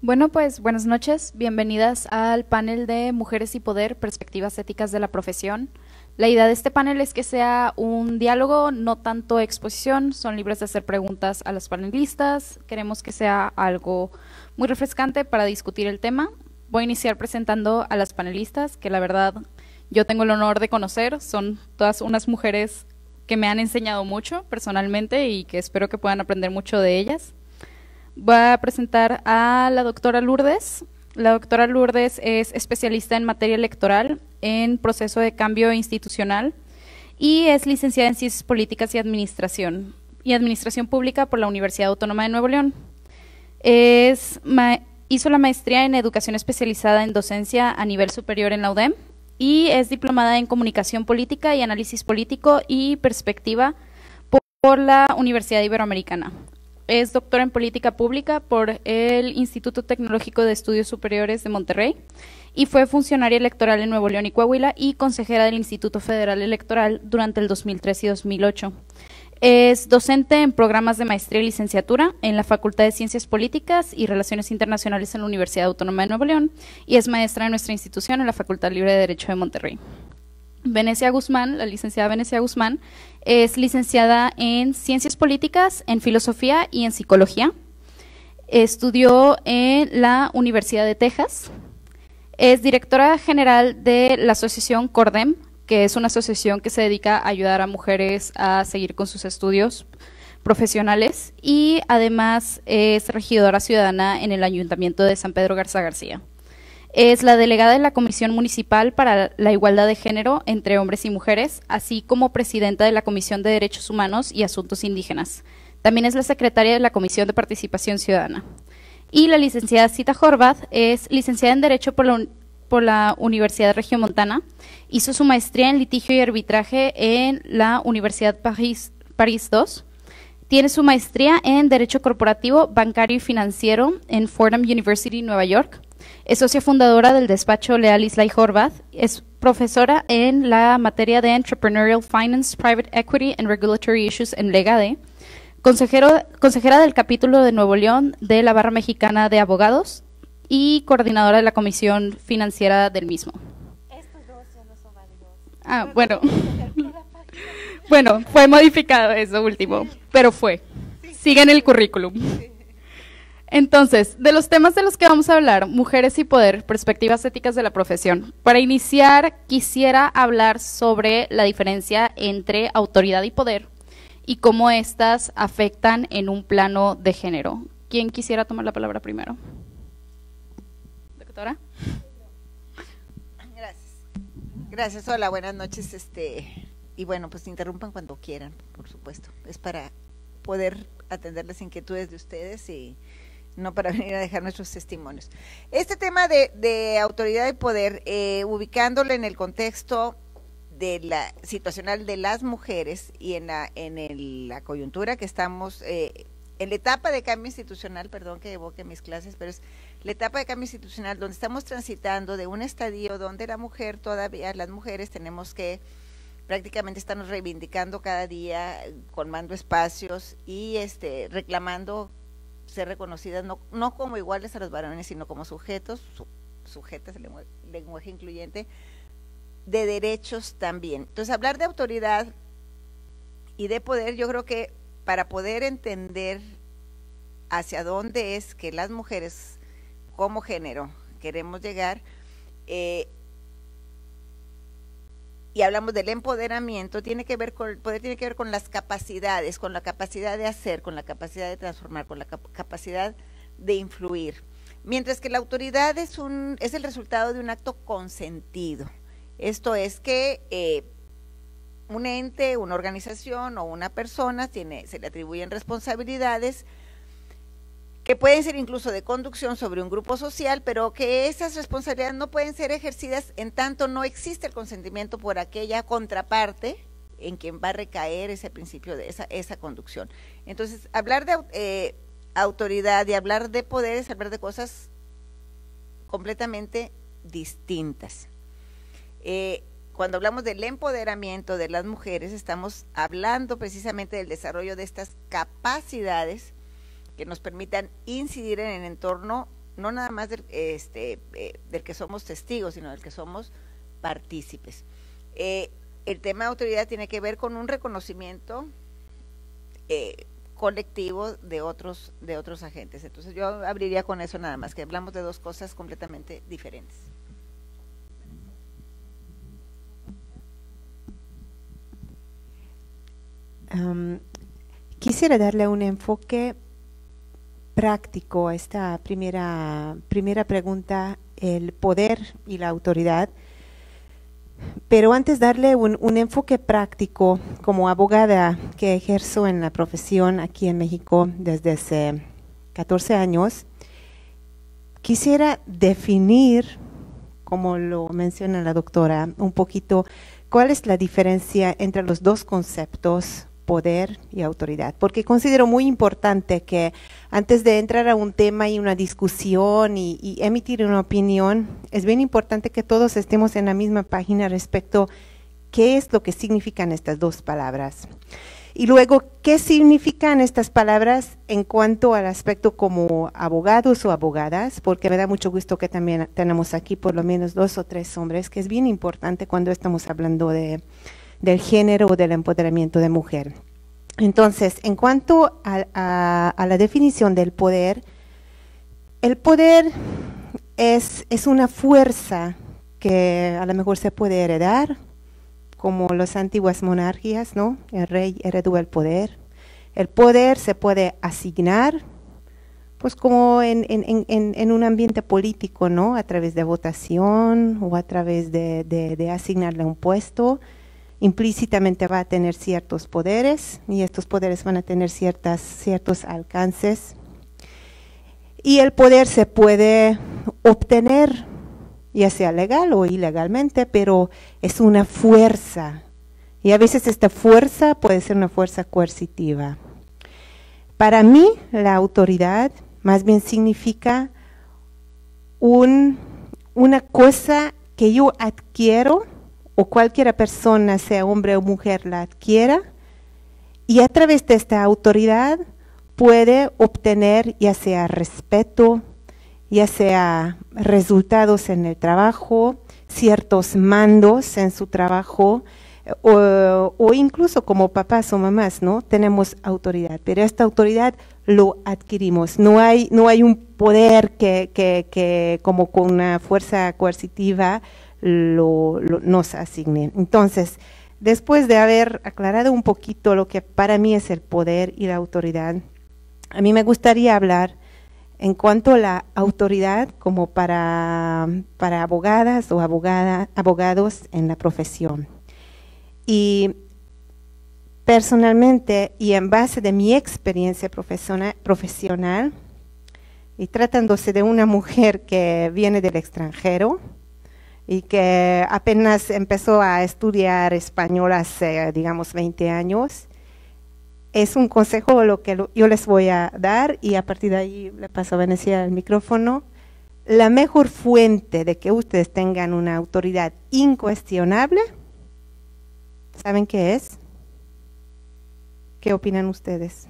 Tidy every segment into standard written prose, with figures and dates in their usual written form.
Bueno, pues buenas noches, bienvenidas al panel de Mujeres y Poder, Perspectivas Éticas de la Profesión. La idea de este panel es que sea un diálogo, no tanto exposición, son libres de hacer preguntas a las panelistas, queremos que sea algo muy refrescante para discutir el tema. Voy a iniciar presentando a las panelistas, que la verdad yo tengo el honor de conocer, son todas unas mujeres que me han enseñado mucho personalmente y que espero que puedan aprender mucho de ellas. Voy a presentar a la doctora Lourdes. La doctora Lourdes es especialista en materia electoral, en proceso de cambio institucional y es licenciada en Ciencias Políticas y Administración Pública por la Universidad Autónoma de Nuevo León. Hizo la maestría en Educación Especializada en Docencia a nivel superior en la UDEM y es diplomada en Comunicación Política y Análisis Político y Perspectiva por la Universidad Iberoamericana. Es doctora en Política Pública por el Instituto Tecnológico de Estudios Superiores de Monterrey y fue funcionaria electoral en Nuevo León y Coahuila y consejera del Instituto Federal Electoral durante el 2003 y 2008. Es docente en programas de maestría y licenciatura en la Facultad de Ciencias Políticas y Relaciones Internacionales en la Universidad Autónoma de Nuevo León y es maestra de nuestra institución en la Facultad Libre de Derecho de Monterrey. Venecia Guzmán, la licenciada Venecia Guzmán, es licenciada en Ciencias Políticas, en Filosofía y en Psicología. Estudió en la Universidad de Texas. Es directora general de la asociación CORDEM, que es una asociación que se dedica a ayudar a mujeres a seguir con sus estudios profesionales y además es regidora ciudadana en el Ayuntamiento de San Pedro Garza García. Es la delegada de la Comisión Municipal para la Igualdad de Género entre Hombres y Mujeres, así como presidenta de la Comisión de Derechos Humanos y Asuntos Indígenas. También es la secretaria de la Comisión de Participación Ciudadana. Y la licenciada Zita Horvath es licenciada en Derecho por la Universidad Regiomontana. Hizo su maestría en Litigio y Arbitraje en la Universidad París II. Tiene su maestría en Derecho Corporativo, Bancario y Financiero en Fordham University, Nueva York. Es socia fundadora del despacho Leal Isla y Horvath. Es profesora en la materia de Entrepreneurial Finance, Private Equity and Regulatory Issues en Legade. Consejera del capítulo de Nuevo León de la Barra Mexicana de Abogados y coordinadora de la Comisión Financiera del mismo. Estos dos ya no son válidos. Ah, bueno. Bueno, fue modificado eso último, pero fue. Sigue en el currículum. Entonces, de los temas de los que vamos a hablar, mujeres y poder, perspectivas éticas de la profesión. Para iniciar, quisiera hablar sobre la diferencia entre autoridad y poder y cómo éstas afectan en un plano de género. ¿Quién quisiera tomar la palabra primero? Doctora. Gracias. Gracias, hola, buenas noches. Y bueno, pues interrumpan cuando quieran, por supuesto. Es para poder atender las inquietudes de ustedes y no para venir a dejar nuestros testimonios. Este tema de autoridad y poder, ubicándolo en el contexto de la situacional de las mujeres y en la coyuntura que estamos, en la etapa de cambio institucional, perdón que evoque mis clases, pero es la etapa de cambio institucional donde estamos transitando de un estadio donde la mujer, todavía las mujeres tenemos que prácticamente estarnos reivindicando cada día, colmando espacios y reclamando ser reconocidas no como iguales a los varones, sino como sujetos, sujetas, lenguaje incluyente, de derechos también. Entonces, hablar de autoridad y de poder, yo creo que para poder entender hacia dónde es que las mujeres como género queremos llegar, y hablamos del empoderamiento, tiene que ver con el poder, tiene que ver con las capacidades, con la capacidad de hacer, con la capacidad de transformar, con la capacidad de influir. Mientras que la autoridad es el resultado de un acto consentido. Esto es que un ente, una organización o una persona se le atribuyen responsabilidades que pueden ser incluso de conducción sobre un grupo social, pero que esas responsabilidades no pueden ser ejercidas en tanto no existe el consentimiento por aquella contraparte en quien va a recaer ese principio de esa conducción. Entonces, hablar de autoridad y hablar de poder es hablar de cosas completamente distintas. Cuando hablamos del empoderamiento de las mujeres, estamos hablando precisamente del desarrollo de estas capacidades que nos permitan incidir en el entorno no nada más del que somos testigos, sino del que somos partícipes. El tema de autoridad tiene que ver con un reconocimiento colectivo de otros agentes. Entonces yo abriría con eso nada más, que hablamos de dos cosas completamente diferentes. Quisiera darle un enfoque práctico a esta primera pregunta, el poder y la autoridad. Pero antes darle un enfoque práctico, como abogada que ejerzo en la profesión aquí en México desde hace 14 años, quisiera definir, como lo menciona la doctora, un poquito cuál es la diferencia entre los dos conceptos, poder y autoridad, porque considero muy importante que antes de entrar a un tema y una discusión y emitir una opinión, es bien importante que todos estemos en la misma página respecto a qué es lo que significan estas dos palabras. Y luego, ¿qué significan estas palabras en cuanto al aspecto como abogados o abogadas? Porque me da mucho gusto que también tenemos aquí por lo menos 2 o 3 hombres, que es bien importante cuando estamos hablando del género o del empoderamiento de mujer. Entonces, en cuanto a la definición del poder, el poder es una fuerza que a lo mejor se puede heredar, como las antiguas monarquías, ¿no? El rey heredó el poder. El poder se puede asignar, pues como en un ambiente político, ¿no? A través de votación o a través de asignarle un puesto. Implícitamente va a tener ciertos poderes y estos poderes van a tener ciertos alcances. Y el poder se puede obtener, ya sea legal o ilegalmente, pero es una fuerza. Y a veces esta fuerza puede ser una fuerza coercitiva. Para mí, la autoridad más bien significa una cosa que yo adquiero, o cualquier persona, sea hombre o mujer, la adquiera, y a través de esta autoridad puede obtener ya sea respeto, ya sea resultados en el trabajo, ciertos mandos en su trabajo, o incluso como papás o mamás, ¿no? Tenemos autoridad, pero esta autoridad lo adquirimos. No hay un poder que como con una fuerza coercitiva nos asignen. Entonces, después de haber aclarado un poquito lo que para mí es el poder y la autoridad, a mí me gustaría hablar en cuanto a la autoridad como para abogadas o abogados en la profesión. Y personalmente y en base de mi experiencia profesional, y tratándose de una mujer que viene del extranjero, y que apenas empezó a estudiar español hace, digamos, 20 años. Es un consejo lo que yo les voy a dar y a partir de ahí le paso a Venecia el micrófono. La mejor fuente de que ustedes tengan una autoridad incuestionable, ¿saben qué es? ¿Qué opinan ustedes?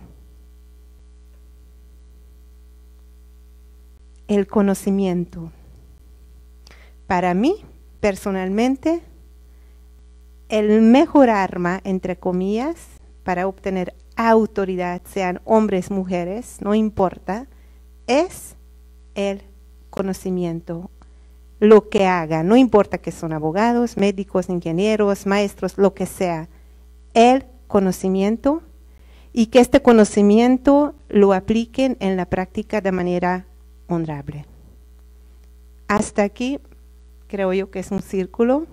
El conocimiento. Para mí, personalmente, el mejor arma, entre comillas, para obtener autoridad, sean hombres, mujeres, no importa, es el conocimiento. Lo que hagan, no importa que son abogados, médicos, ingenieros, maestros, lo que sea, el conocimiento y que este conocimiento lo apliquen en la práctica de manera honorable. Hasta aquí creo yo que es un círculo,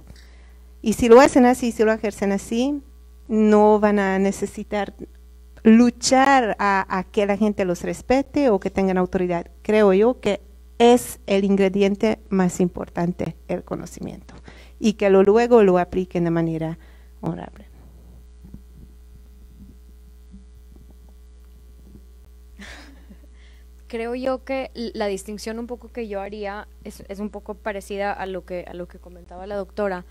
y si lo hacen así, si lo ejercen así, no van a necesitar luchar a que la gente los respete o que tengan autoridad. Creo yo que es el ingrediente más importante, el conocimiento, y que luego lo apliquen de manera honorable. Creo yo que la distinción un poco que yo haría es un poco parecida a lo que comentaba la doctora,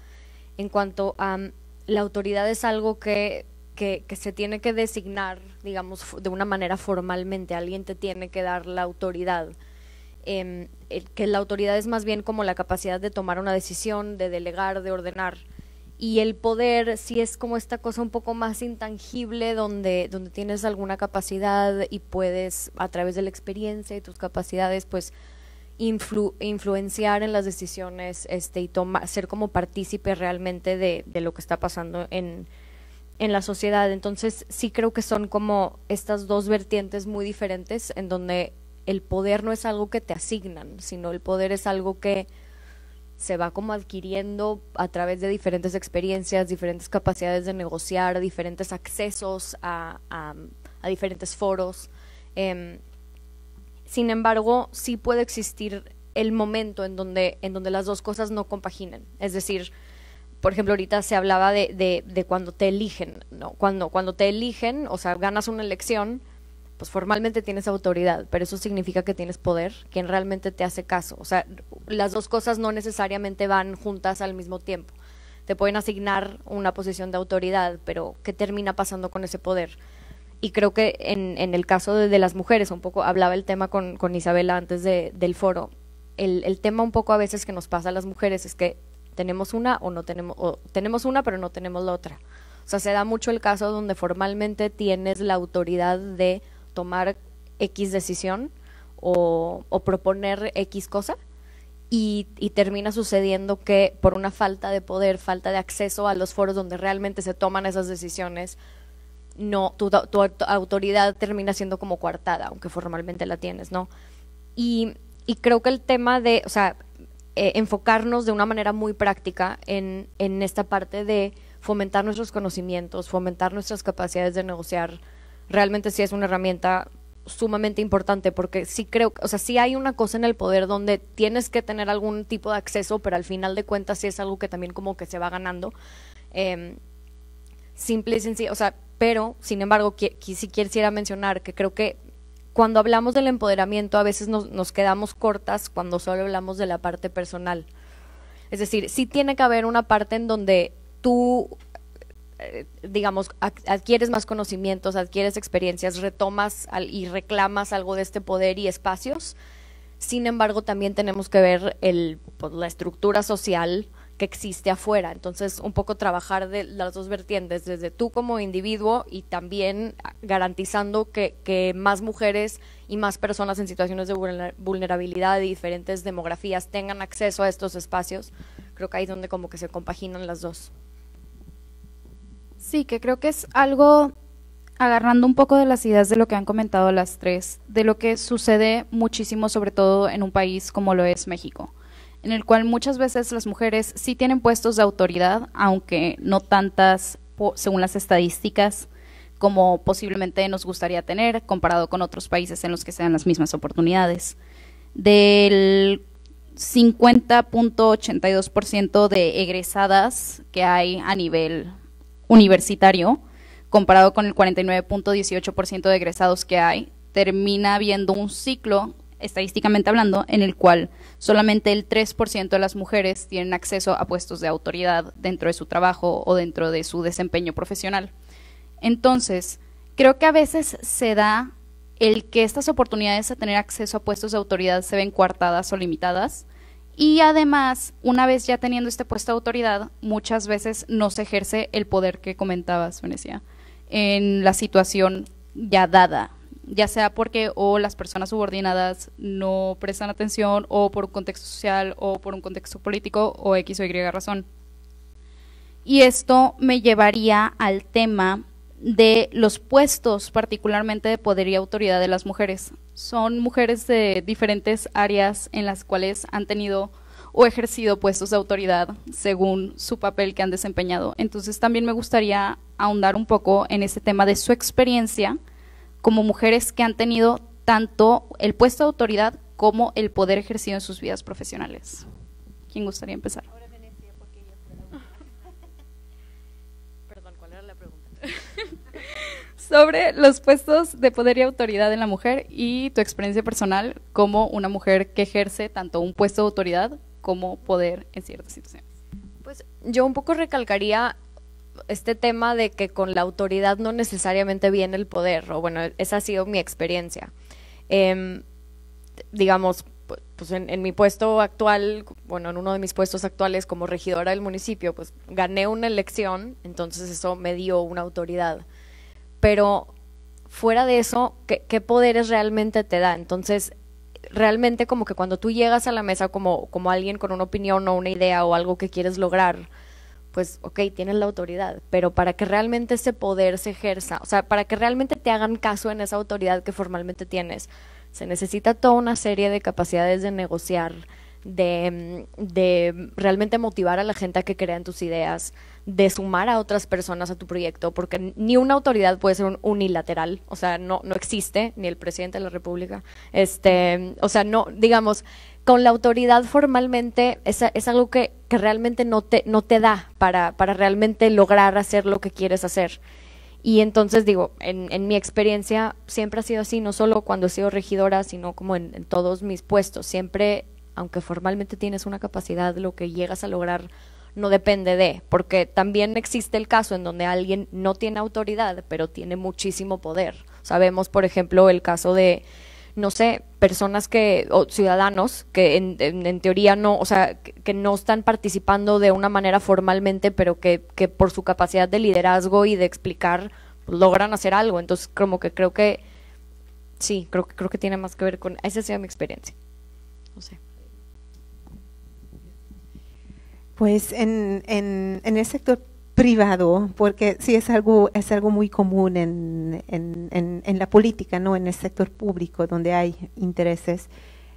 en cuanto a la autoridad es algo que se tiene que designar, digamos, de una manera formalmente, alguien te tiene que dar la autoridad. que la autoridad es más bien como la capacidad de tomar una decisión, de delegar, de ordenar. Y el poder sí es como esta cosa un poco más intangible donde tienes alguna capacidad y puedes, a través de la experiencia y tus capacidades, pues influenciar en las decisiones y ser como partícipe realmente de lo que está pasando en la sociedad. Entonces sí creo que son como estas dos vertientes muy diferentes, en donde el poder no es algo que te asignan, sino el poder es algo que se va como adquiriendo a través de diferentes experiencias, diferentes capacidades de negociar, diferentes accesos a diferentes foros. Sin embargo, sí puede existir el momento en donde las dos cosas no compaginen. Es decir, por ejemplo, ahorita se hablaba de cuando te eligen, ¿no? Cuando te eligen, o sea, ganas una elección, pues formalmente tienes autoridad, pero eso significa que tienes poder, quien realmente te hace caso. O sea, las dos cosas no necesariamente van juntas al mismo tiempo. Te pueden asignar una posición de autoridad, pero ¿qué termina pasando con ese poder? Y creo que en el caso de las mujeres, un poco hablaba el tema con Isabela antes del foro, el tema un poco a veces que nos pasa a las mujeres es que tenemos una o tenemos una pero no tenemos la otra. O sea, se da mucho el caso donde formalmente tienes la autoridad de tomar X decisión o proponer X cosa y termina sucediendo que por una falta de poder, falta de acceso a los foros donde realmente se toman esas decisiones, no, tu autoridad termina siendo como coartada, aunque formalmente la tienes, ¿no? Y creo que el tema de, o sea, enfocarnos de una manera muy práctica en esta parte de fomentar nuestros conocimientos, fomentar nuestras capacidades de negociar, realmente sí es una herramienta sumamente importante, porque sí creo, o sea, sí hay una cosa en el poder donde tienes que tener algún tipo de acceso, pero al final de cuentas sí es algo que también como que se va ganando, simple y sencillo, o sea, pero sin embargo sí quisiera mencionar que creo que cuando hablamos del empoderamiento a veces nos quedamos cortas cuando solo hablamos de la parte personal. Es decir, sí tiene que haber una parte en donde tú digamos, adquieres más conocimientos, adquieres experiencias, retomas y reclamas algo de este poder y espacios. Sin embargo, también tenemos que ver pues, la estructura social que existe afuera. Entonces, un poco trabajar de las dos vertientes, desde tú como individuo y también garantizando que más mujeres y más personas en situaciones de vulnerabilidad y diferentes demografías tengan acceso a estos espacios. Creo que ahí es donde como que se compaginan las dos. Sí, que creo que es algo, agarrando un poco de las ideas de lo que han comentado las tres, de lo que sucede muchísimo, sobre todo en un país como lo es México, en el cual muchas veces las mujeres sí tienen puestos de autoridad, aunque no tantas según las estadísticas como posiblemente nos gustaría tener, comparado con otros países en los que se dan las mismas oportunidades. Del 50.82% de egresadas que hay a nivel universitario, comparado con el 49.18% de egresados que hay, termina habiendo un ciclo, estadísticamente hablando, en el cual solamente el 3% de las mujeres tienen acceso a puestos de autoridad dentro de su trabajo o dentro de su desempeño profesional. Entonces, creo que a veces se da el que estas oportunidades a tener acceso a puestos de autoridad se ven coartadas o limitadas. Y además, una vez ya teniendo este puesto de autoridad, muchas veces no se ejerce el poder que comentabas, Venecia, en la situación ya dada, ya sea porque o las personas subordinadas no prestan atención, o por un contexto social, o por un contexto político, o X o Y razón. Y esto me llevaría al tema de los puestos, particularmente de poder y autoridad de las mujeres. Son mujeres de diferentes áreas en las cuales han tenido o ejercido puestos de autoridad según su papel que han desempeñado. Entonces también me gustaría ahondar un poco en ese tema de su experiencia como mujeres que han tenido tanto el puesto de autoridad como el poder ejercido en sus vidas profesionales. ¿Quién gustaría empezar? Perdón, ¿cuál era la pregunta? Sobre los puestos de poder y autoridad en la mujer y tu experiencia personal como una mujer que ejerce tanto un puesto de autoridad como poder en ciertas situaciones. Pues yo un poco recalcaría este tema de que con la autoridad no necesariamente viene el poder, o bueno, esa ha sido mi experiencia. Digamos, pues en mi puesto actual, bueno, en uno de mis puestos actuales como regidora del municipio, pues gané una elección, entonces eso me dio una autoridad. Pero fuera de eso, ¿qué poderes realmente te da? Entonces, realmente como que cuando tú llegas a la mesa como alguien con una opinión o una idea o algo que quieres lograr, pues ok, tienes la autoridad, pero para que realmente ese poder se ejerza, o sea, para que realmente te hagan caso en esa autoridad que formalmente tienes, se necesita toda una serie de capacidades de negociar, de realmente motivar a la gente a que crea en tus ideas, de sumar a otras personas a tu proyecto, porque ni una autoridad puede ser unilateral, o sea, no existe, ni el presidente de la República, o sea, no, digamos, con la autoridad formalmente es algo que realmente no te da para realmente lograr hacer lo que quieres hacer. Y entonces digo, en mi experiencia siempre ha sido así, no solo cuando he sido regidora, sino como en todos mis puestos. Siempre, aunque formalmente tienes una capacidad, lo que llegas a lograr no depende de, porque también existe el caso en donde alguien no tiene autoridad, pero tiene muchísimo poder. Sabemos, por ejemplo, el caso de, no sé, personas o ciudadanos que en teoría no, o sea, que no están participando de una manera formalmente, pero que por su capacidad de liderazgo y de explicar, pues, logran hacer algo. Entonces, como que creo que sí, creo que tiene más que ver con, esa ha sido mi experiencia. No sé. Pues en el sector privado, porque sí es algo muy común en la política, no en el sector público donde hay intereses.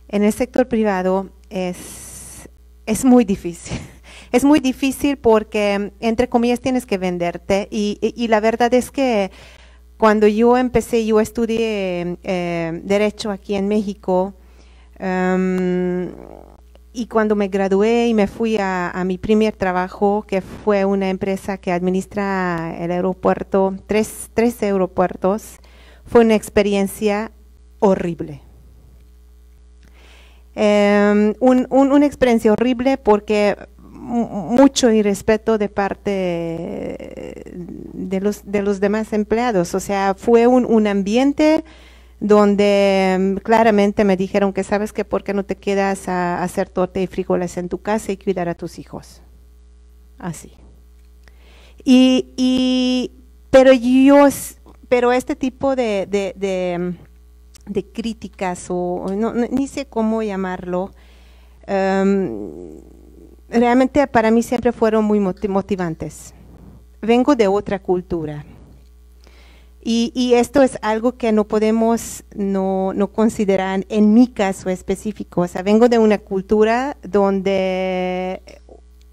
En el sector privado es muy difícil. Es muy difícil porque, entre comillas, tienes que venderte y la verdad es que cuando yo estudié Derecho aquí en México, y cuando me gradué y me fui a mi primer trabajo, que fue una empresa que administra el aeropuerto, tres aeropuertos, fue una experiencia horrible. Una experiencia horrible porque mucho irrespeto de parte de los demás empleados. O sea, fue un ambiente donde claramente me dijeron que sabes que por qué no te quedas a hacer torta y frijoles en tu casa y cuidar a tus hijos. Así. Pero este tipo de críticas o ni sé cómo llamarlo, realmente para mí siempre fueron muy motivantes. Vengo de otra cultura. Y esto es algo que no podemos no considerar en mi caso específico. O sea, vengo de una cultura donde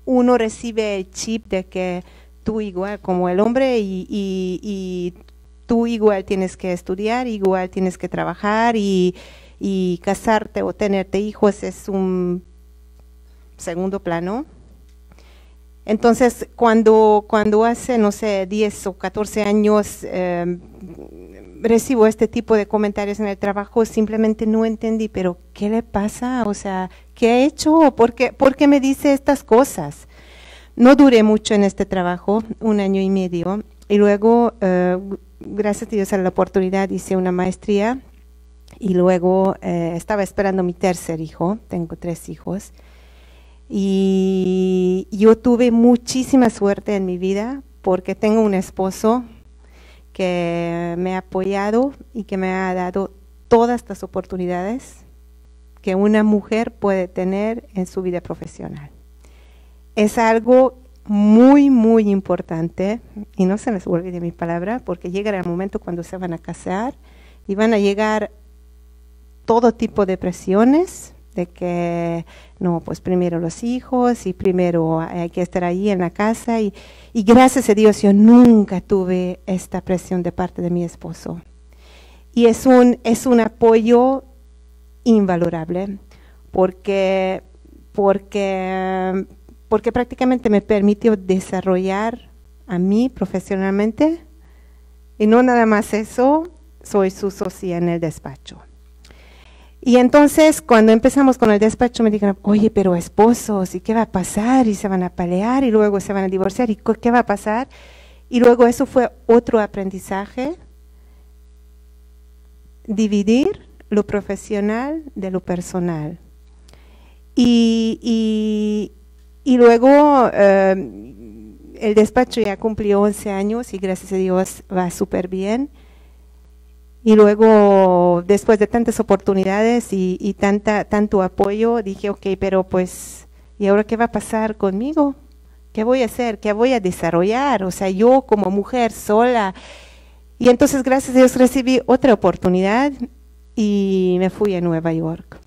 uno recibe el chip de que tú igual como el hombre y tú igual tienes que estudiar, igual tienes que trabajar y casarte o tenerte hijos es un segundo plano. Entonces, cuando hace, no sé, 10 o 14 años recibo este tipo de comentarios en el trabajo, simplemente no entendí, pero ¿qué le pasa? O sea, ¿qué ha hecho? ¿Por qué me dice estas cosas? No duré mucho en este trabajo, 1 año y medio, y luego, gracias a Dios a la oportunidad, hice una maestría, y luego estaba esperando mi tercer hijo, tengo 3 hijos, y yo tuve muchísima suerte en mi vida porque tengo un esposo que me ha apoyado y que me ha dado todas las oportunidades que una mujer puede tener en su vida profesional. Es algo muy, muy importante y no se les olvide mi palabra porque llegará el momento cuando se van a casar y van a llegar todo tipo de presiones de que no, pues primero los hijos y primero hay que estar ahí en la casa y gracias a Dios yo nunca tuve esta presión de parte de mi esposo. Y es un apoyo invalorable porque prácticamente me permitió desarrollar a mí profesionalmente y no nada más eso, soy su socia en el despacho. Y entonces, cuando empezamos con el despacho, me dijeron, oye, pero esposos, ¿y qué va a pasar? Y se van a pelear, y luego se van a divorciar, ¿y qué va a pasar? Y luego eso fue otro aprendizaje, dividir lo profesional de lo personal. Y luego el despacho ya cumplió 11 años y gracias a Dios va súper bien. Y luego, después de tantas oportunidades y tanto apoyo, dije, ok, pero pues, ¿y ahora qué va a pasar conmigo? ¿Qué voy a hacer? ¿Qué voy a desarrollar? O sea, yo como mujer sola. Y entonces, gracias a Dios, recibí otra oportunidad y me fui a Nueva York.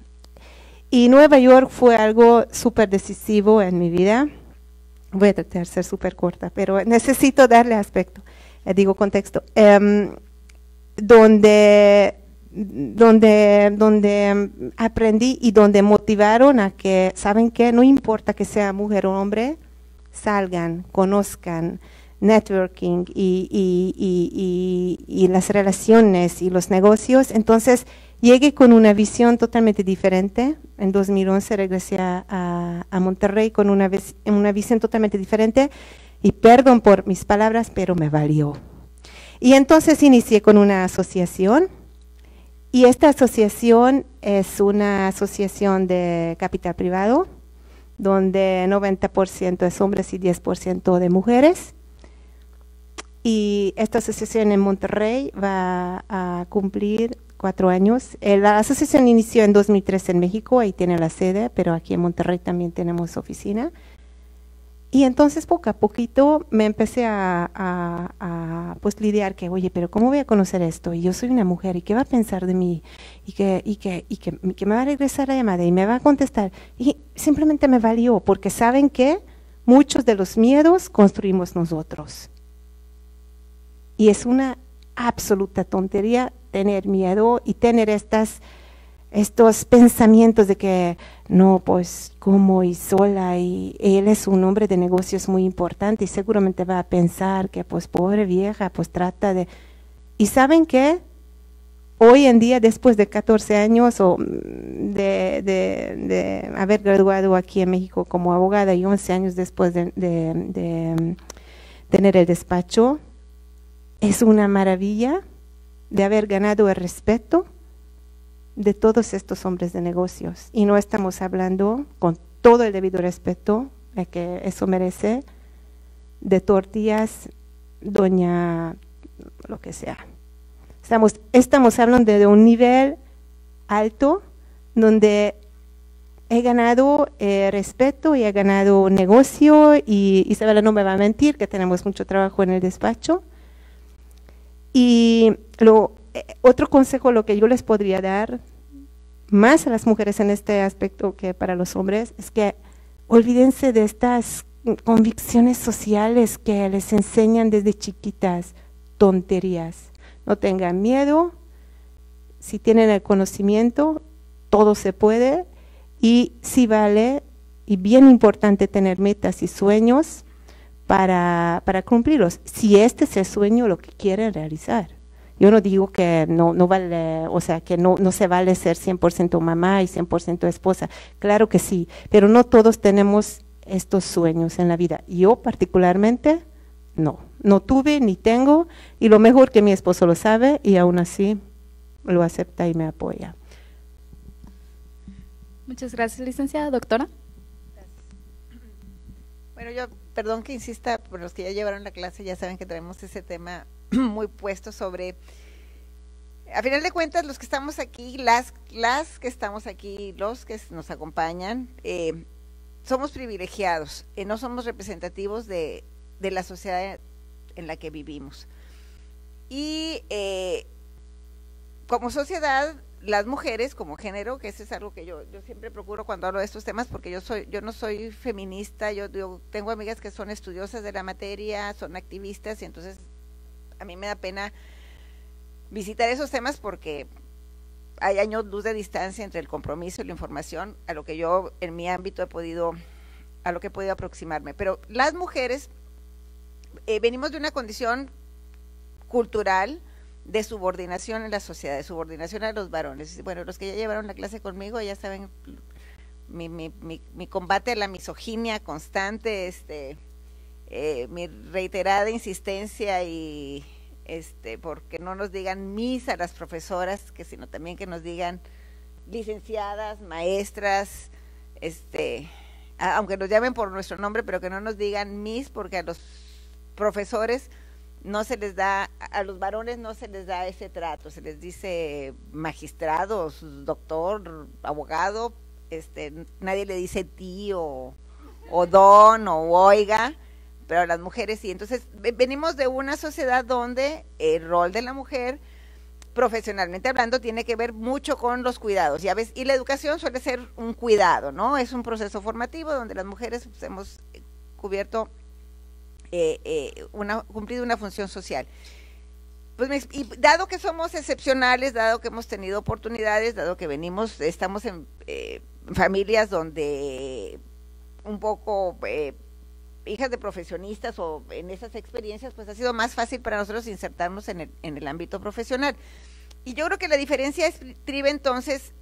Y Nueva York fue algo súper decisivo en mi vida. Voy a tratar de ser súper corta, pero necesito darle aspecto, digo contexto. Donde aprendí y donde motivaron a que, ¿saben qué? No importa que sea mujer o hombre, salgan, conozcan, networking y las relaciones y los negocios. Entonces, llegué con una visión totalmente diferente. En 2011 regresé a Monterrey con una visión totalmente diferente y perdón por mis palabras, pero me valió. Y entonces inicié con una asociación y esta asociación es una asociación de capital privado donde 90% es hombres y 10% de mujeres. Y esta asociación en Monterrey va a cumplir 4 años. La asociación inició en 2013 en México, ahí tiene la sede, pero aquí en Monterrey también tenemos oficina. Y entonces poco a poquito me empecé pues lidiar que, oye, pero ¿cómo voy a conocer esto? Y yo soy una mujer, ¿y qué va a pensar de mí? Y que me va a regresar la llamada y me va a contestar. Y simplemente me valió, porque ¿saben qué? Muchos de los miedos construimos nosotros. Y es una absoluta tontería tener miedo y tener estos pensamientos de que no, pues como y sola, y él es un hombre de negocios muy importante y seguramente va a pensar que pues pobre vieja, pues trata de… ¿Y saben qué? Hoy en día, después de 14 años de haber graduado aquí en México como abogada y 11 años después de tener el despacho, es una maravilla de haber ganado el respeto de todos estos hombres de negocios. Y no estamos hablando, con todo el debido respeto que eso merece, de tortillas, doña, lo que sea. Estamos hablando de un nivel alto donde he ganado respeto y he ganado negocio y Isabela no me va a mentir que tenemos mucho trabajo en el despacho. Y otro consejo, lo que yo les podría dar más a las mujeres en este aspecto que para los hombres, es que olvídense de estas convicciones sociales que les enseñan desde chiquitas, tonterías. No tengan miedo, si tienen el conocimiento, todo se puede y sí vale, y bien importante tener metas y sueños para cumplirlos, si este es el sueño lo que quieren realizar. Yo no digo que no vale, o sea, que no se vale ser 100% mamá y 100% esposa, claro que sí, pero no todos tenemos estos sueños en la vida. Yo particularmente no tuve ni tengo, y lo mejor que mi esposo lo sabe y aún así lo acepta y me apoya. Muchas gracias, licenciada. Doctora. Bueno, yo, perdón que insista, por los que ya llevaron la clase ya saben que traemos ese tema muy puesto sobre, a final de cuentas, los que estamos aquí, las que estamos aquí, los que nos acompañan, somos privilegiados, no somos representativos de la sociedad en la que vivimos. Y como sociedad, las mujeres como género, que eso es algo que yo siempre procuro cuando hablo de estos temas, porque yo no soy feminista, yo tengo amigas que son estudiosas de la materia, son activistas, y entonces a mí me da pena visitar esos temas porque hay años luz de distancia entre el compromiso y la información a lo que yo en mi ámbito he podido aproximarme. Pero las mujeres venimos de una condición cultural de subordinación en la sociedad, de subordinación a los varones. Bueno, los que ya llevaron la clase conmigo ya saben mi combate a la misoginia constante, mi reiterada insistencia y porque no nos digan mis a las profesoras, sino también que nos digan licenciadas, maestras, aunque nos llamen por nuestro nombre, pero que no nos digan Miss, porque a los profesores no se les da, a los varones no se les da ese trato, se les dice magistrados, doctor, abogado, nadie le dice tío o don o oiga, pero a las mujeres sí. Entonces venimos de una sociedad donde el rol de la mujer, profesionalmente hablando, tiene que ver mucho con los cuidados, ya ves, y la educación suele ser un cuidado, ¿no? Es un proceso formativo donde las mujeres pues, hemos cubierto, cumplido una función social. Pues y dado que somos excepcionales, dado que hemos tenido oportunidades, dado que estamos en familias donde un poco hijas de profesionistas o en esas experiencias, pues ha sido más fácil para nosotros insertarnos en el ámbito profesional. Y yo creo que la diferencia estriba entonces,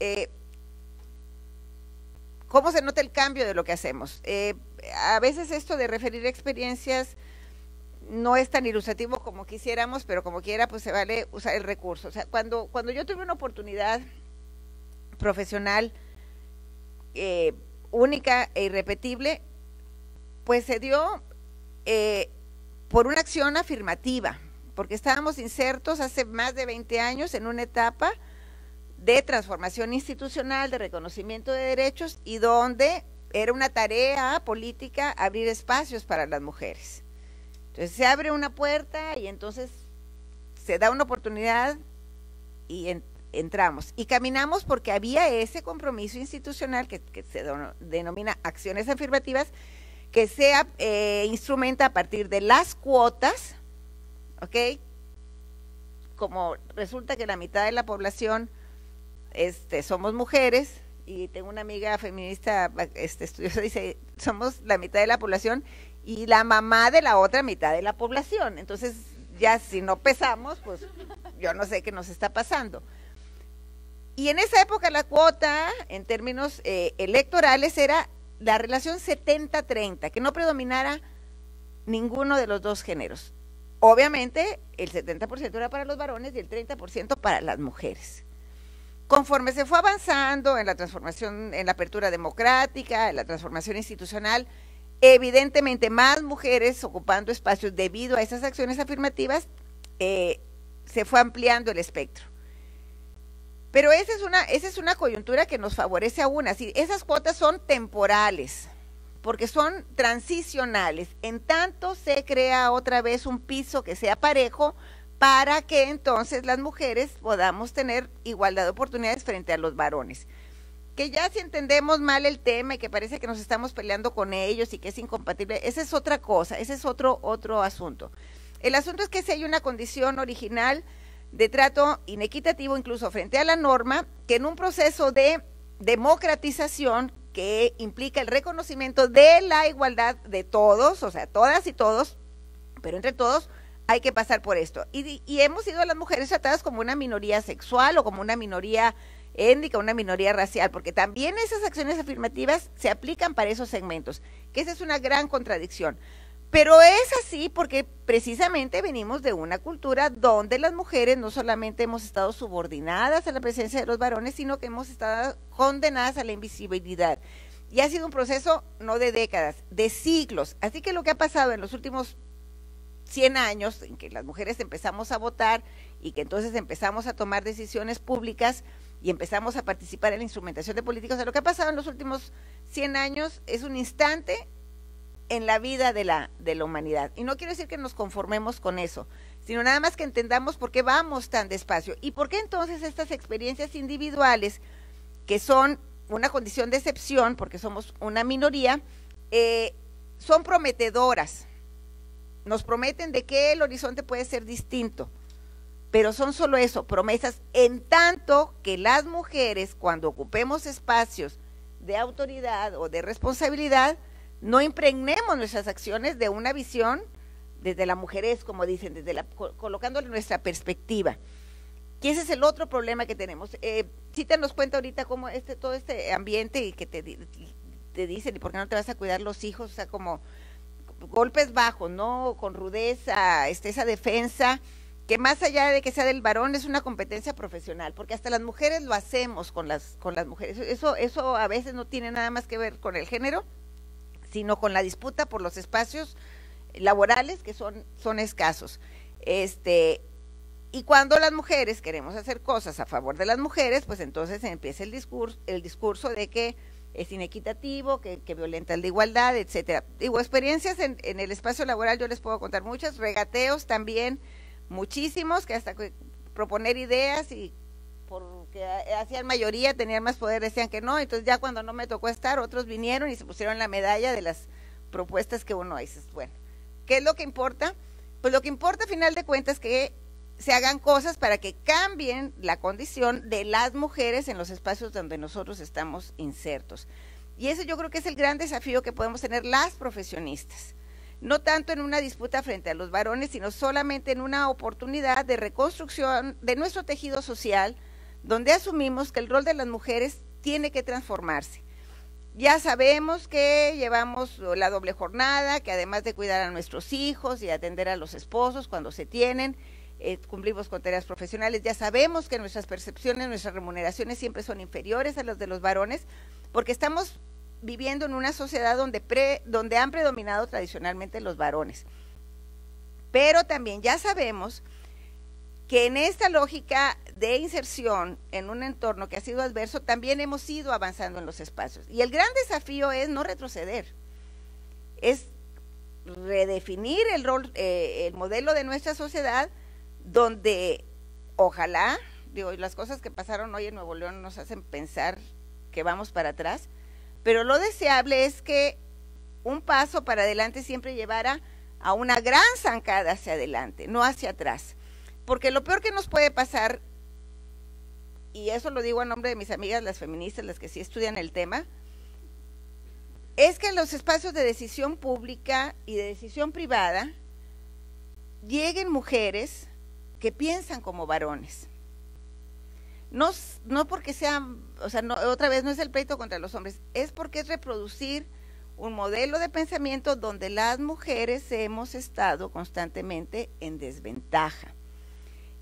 ¿cómo se nota el cambio de lo que hacemos? A veces esto de referir experiencias no es tan ilustrativo como quisiéramos, pero como quiera, pues se vale usar el recurso. O sea, cuando yo tuve una oportunidad profesional única e irrepetible, pues se dio por una acción afirmativa, porque estábamos insertos hace más de 20 años en una etapa de transformación institucional, de reconocimiento de derechos, y donde era una tarea política abrir espacios para las mujeres. Entonces se abre una puerta y entonces se da una oportunidad y entramos. Y caminamos porque había ese compromiso institucional que se denomina acciones afirmativas, que se instrumenta a partir de las cuotas, ¿ok? Como resulta que la mitad de la población somos mujeres, y tengo una amiga feminista estudiosa, dice, somos la mitad de la población y la mamá de la otra mitad de la población. Entonces, ya si no pesamos, pues yo no sé qué nos está pasando. Y en esa época la cuota, en términos electorales, era la relación 70-30, que no predominara ninguno de los dos géneros. Obviamente, el 70% era para los varones y el 30% para las mujeres. Conforme se fue avanzando en la transformación, en la apertura democrática, en la transformación institucional, evidentemente más mujeres ocupando espacios debido a esas acciones afirmativas, se fue ampliando el espectro. Pero esa es una coyuntura que nos favorece aún así. Esas cuotas son temporales, porque son transicionales. En tanto se crea otra vez un piso que sea parejo para que entonces las mujeres podamos tener igualdad de oportunidades frente a los varones. Que ya si entendemos mal el tema y que parece que nos estamos peleando con ellos y que es incompatible, esa es otra cosa, ese es otro asunto. El asunto es que si hay una condición original de trato inequitativo incluso frente a la norma, que en un proceso de democratización que implica el reconocimiento de la igualdad de todos, o sea, todas y todos, pero entre todos, hay que pasar por esto. Y hemos sido las mujeres tratadas como una minoría sexual o como una minoría étnica, una minoría racial, porque también esas acciones afirmativas se aplican para esos segmentos, que esa es una gran contradicción. Pero es así porque precisamente venimos de una cultura donde las mujeres no solamente hemos estado subordinadas a la presencia de los varones, sino que hemos estado condenadas a la invisibilidad. Y ha sido un proceso no de décadas, de siglos. Así que lo que ha pasado en los últimos 100 años, en que las mujeres empezamos a votar y que entonces empezamos a tomar decisiones públicas y empezamos a participar en la instrumentación de políticos, o sea, lo que ha pasado en los últimos 100 años es un instante en la vida de la humanidad. Y no quiero decir que nos conformemos con eso, sino nada más que entendamos por qué vamos tan despacio y por qué entonces estas experiencias individuales, que son una condición de excepción, porque somos una minoría, son prometedoras. Nos prometen de que el horizonte puede ser distinto, pero son solo eso, promesas, en tanto que las mujeres, cuando ocupemos espacios de autoridad o de responsabilidad, no impregnemos nuestras acciones de una visión desde la mujerez, como dicen, colocándole nuestra perspectiva. Que ese es el otro problema que tenemos. Chita nos cuenta ahorita cómo todo este ambiente y que te dicen, ¿y por qué no te vas a cuidar los hijos? O sea, como golpes bajos, ¿no? Con rudeza, esa defensa que más allá de que sea del varón es una competencia profesional, porque hasta las mujeres lo hacemos con las mujeres. Eso a veces no tiene nada más que ver con el género, sino con la disputa por los espacios laborales que son escasos. Y cuando las mujeres queremos hacer cosas a favor de las mujeres, pues entonces empieza el discurso de que es inequitativo, que violenta la igualdad, etcétera. Digo, experiencias en el espacio laboral yo les puedo contar muchas, regateos también, muchísimos, que hasta proponer ideas y porque hacían mayoría, tenían más poder, decían que no, entonces ya cuando no me tocó estar, otros vinieron y se pusieron la medalla de las propuestas que uno hizo. Bueno, ¿qué es lo que importa? Pues lo que importa a final de cuentas es que se hagan cosas para que cambien la condición de las mujeres en los espacios donde nosotros estamos insertos. Y eso yo creo que es el gran desafío que podemos tener las profesionistas. No tanto en una disputa frente a los varones, sino solamente en una oportunidad de reconstrucción de nuestro tejido social, donde asumimos que el rol de las mujeres tiene que transformarse. Ya sabemos que llevamos la doble jornada, que además de cuidar a nuestros hijos y atender a los esposos cuando se tienen, cumplimos con tareas profesionales. Ya sabemos que nuestras percepciones, nuestras remuneraciones siempre son inferiores a las de los varones, porque estamos viviendo en una sociedad donde han predominado tradicionalmente los varones. Pero también ya sabemos que en esta lógica de inserción en un entorno que ha sido adverso, también hemos ido avanzando en los espacios. Y el gran desafío es no retroceder, es redefinir el rol, el modelo de nuestra sociedad, donde ojalá, digo, las cosas que pasaron hoy en Nuevo León nos hacen pensar que vamos para atrás, pero lo deseable es que un paso para adelante siempre llevara a una gran zancada hacia adelante, no hacia atrás. Porque lo peor que nos puede pasar, y eso lo digo a nombre de mis amigas las feministas, las que sí estudian el tema, es que en los espacios de decisión pública y de decisión privada lleguen mujeres que piensan como varones. No porque sean, o sea, no, otra vez no es el pleito contra los hombres, es porque es reproducir un modelo de pensamiento donde las mujeres hemos estado constantemente en desventaja.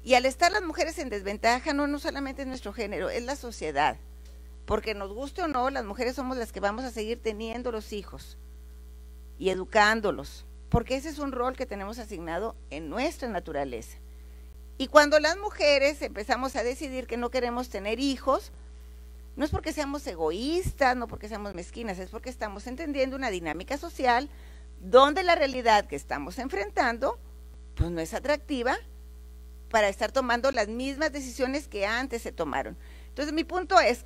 Y al estar las mujeres en desventaja, no solamente es nuestro género, es la sociedad. Porque nos guste o no, las mujeres somos las que vamos a seguir teniendo los hijos y educándolos, porque ese es un rol que tenemos asignado en nuestra naturaleza. Y cuando las mujeres empezamos a decidir que no queremos tener hijos, no es porque seamos egoístas, no porque seamos mezquinas, es porque estamos entendiendo una dinámica social donde la realidad que estamos enfrentando, pues no es atractiva para estar tomando las mismas decisiones que antes se tomaron. Entonces mi punto es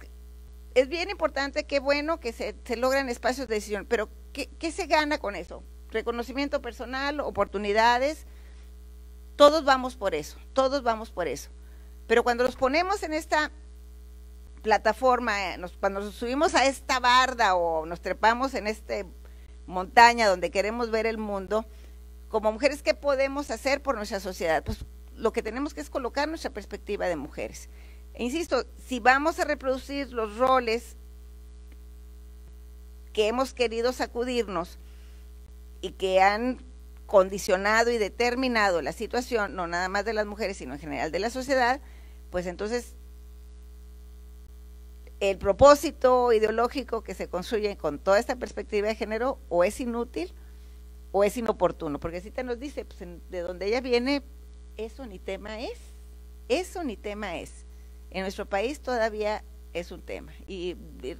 bien importante, qué bueno que se logran espacios de decisión, pero ¿qué se gana con eso? Reconocimiento personal, oportunidades, todos vamos por eso, pero cuando nos ponemos en esta plataforma, cuando nos subimos a esta barda o nos trepamos en esta montaña donde queremos ver el mundo, como mujeres, ¿qué podemos hacer por nuestra sociedad? Pues lo que tenemos que es colocar nuestra perspectiva de mujeres. E insisto, si vamos a reproducir los roles que hemos querido sacudirnos y que han condicionado y determinado la situación, no nada más de las mujeres, sino en general de la sociedad, pues entonces el propósito ideológico que se construye con toda esta perspectiva de género o es inútil o es inoportuno, porque Cita nos dice, pues de donde ella viene, eso ni tema es. En nuestro país todavía es un tema. Y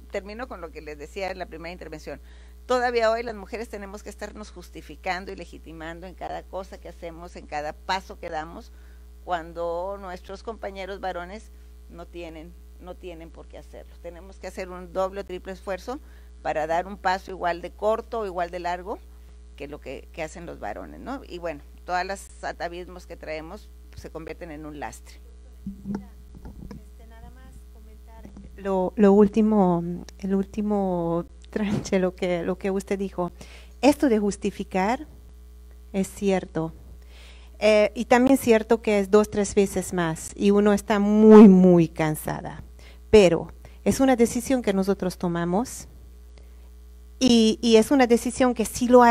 termino con lo que les decía en la primera intervención. Todavía hoy las mujeres tenemos que estarnos justificando y legitimando en cada cosa que hacemos, en cada paso que damos, cuando nuestros compañeros varones no tienen por qué hacerlo. Tenemos que hacer un doble o triple esfuerzo para dar un paso igual de corto o igual de largo que lo que hacen los varones, ¿no? Y bueno, todos los atavismos que traemos se convierten en un lastre. Nada más comentar lo último, el último tranche, lo que usted dijo. Esto de justificar es cierto. Y también es cierto que es 2 o 3 veces más y uno está muy, muy cansada. Pero es una decisión que nosotros tomamos y es una decisión que si lo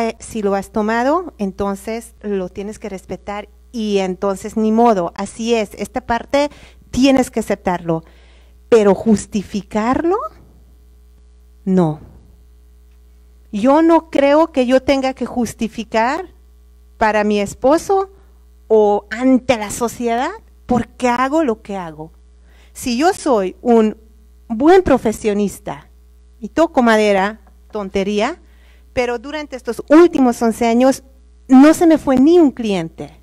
has tomado, entonces lo tienes que respetar y entonces ni modo, así es, esta parte tienes que aceptarlo, pero justificarlo, no. Yo no creo que yo tenga que justificar para mi esposo o ante la sociedad porque hago lo que hago. Si yo soy un buen profesionista y toco madera, tontería, pero durante estos últimos 11 años no se me fue ni un cliente.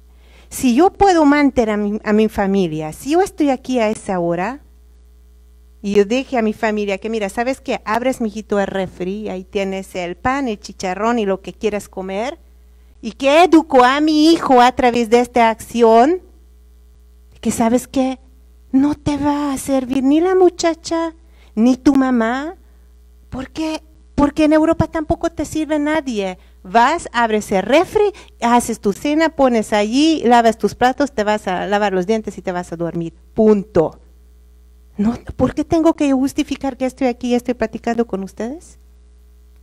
Si yo puedo mantener a mi familia, si yo estoy aquí a esa hora y yo dije a mi familia que mira, ¿sabes qué? Abres, mijito, el refri, ahí tienes el pan, el chicharrón y lo que quieras comer, y que educo a mi hijo a través de esta acción, que ¿sabes qué? No te va a servir ni la muchacha, ni tu mamá, porque en Europa tampoco te sirve nadie. Vas, abres el refri, haces tu cena, pones allí, lavas tus platos, te vas a lavar los dientes y te vas a dormir. Punto. No, ¿por qué tengo que justificar que estoy aquí y estoy platicando con ustedes?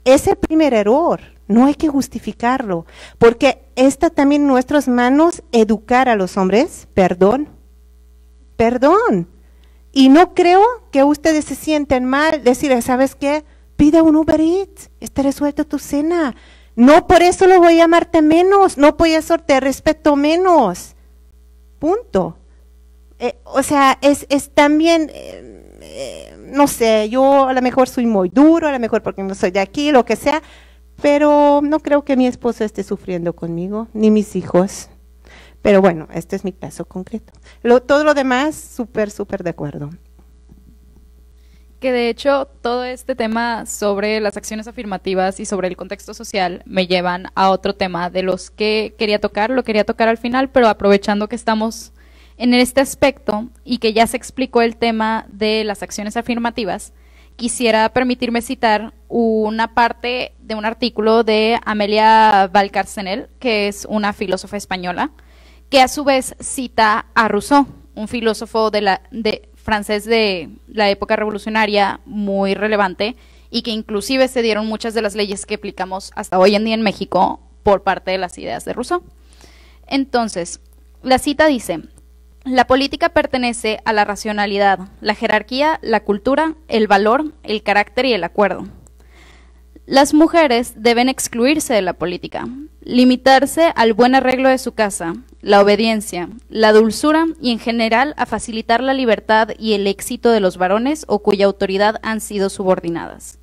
Es el primer error, no hay que justificarlo, porque está también en nuestras manos educar a los hombres, perdón, y no creo que ustedes se sienten mal, decir, ¿sabes qué? Pide un Uber Eats, está resuelto tu cena, no por eso lo voy a amarte menos, no por eso te respeto menos, punto. O sea, es también, no sé, yo a lo mejor soy muy duro, a lo mejor porque no soy de aquí, lo que sea, pero no creo que mi esposo esté sufriendo conmigo, ni mis hijos. Pero bueno, este es mi caso concreto. Todo lo demás, súper de acuerdo. Que de hecho todo este tema sobre las acciones afirmativas y sobre el contexto social me llevan a otro tema de los que lo quería tocar al final, pero aprovechando que estamos en este aspecto y que ya se explicó el tema de las acciones afirmativas, quisiera permitirme citar una parte de un artículo de Amelia Valcárcel, que es una filósofa española, que a su vez cita a Rousseau, un filósofo francés de la época revolucionaria muy relevante y que inclusive se dieron muchas de las leyes que aplicamos hasta hoy en día en México por parte de las ideas de Rousseau. Entonces, la cita dice: la política pertenece a la racionalidad, la jerarquía, la cultura, el valor, el carácter y el acuerdo. Las mujeres deben excluirse de la política, limitarse al buen arreglo de su casa, la obediencia, la dulzura y en general a facilitar la libertad y el éxito de los varones o cuya autoridad han sido subordinadas.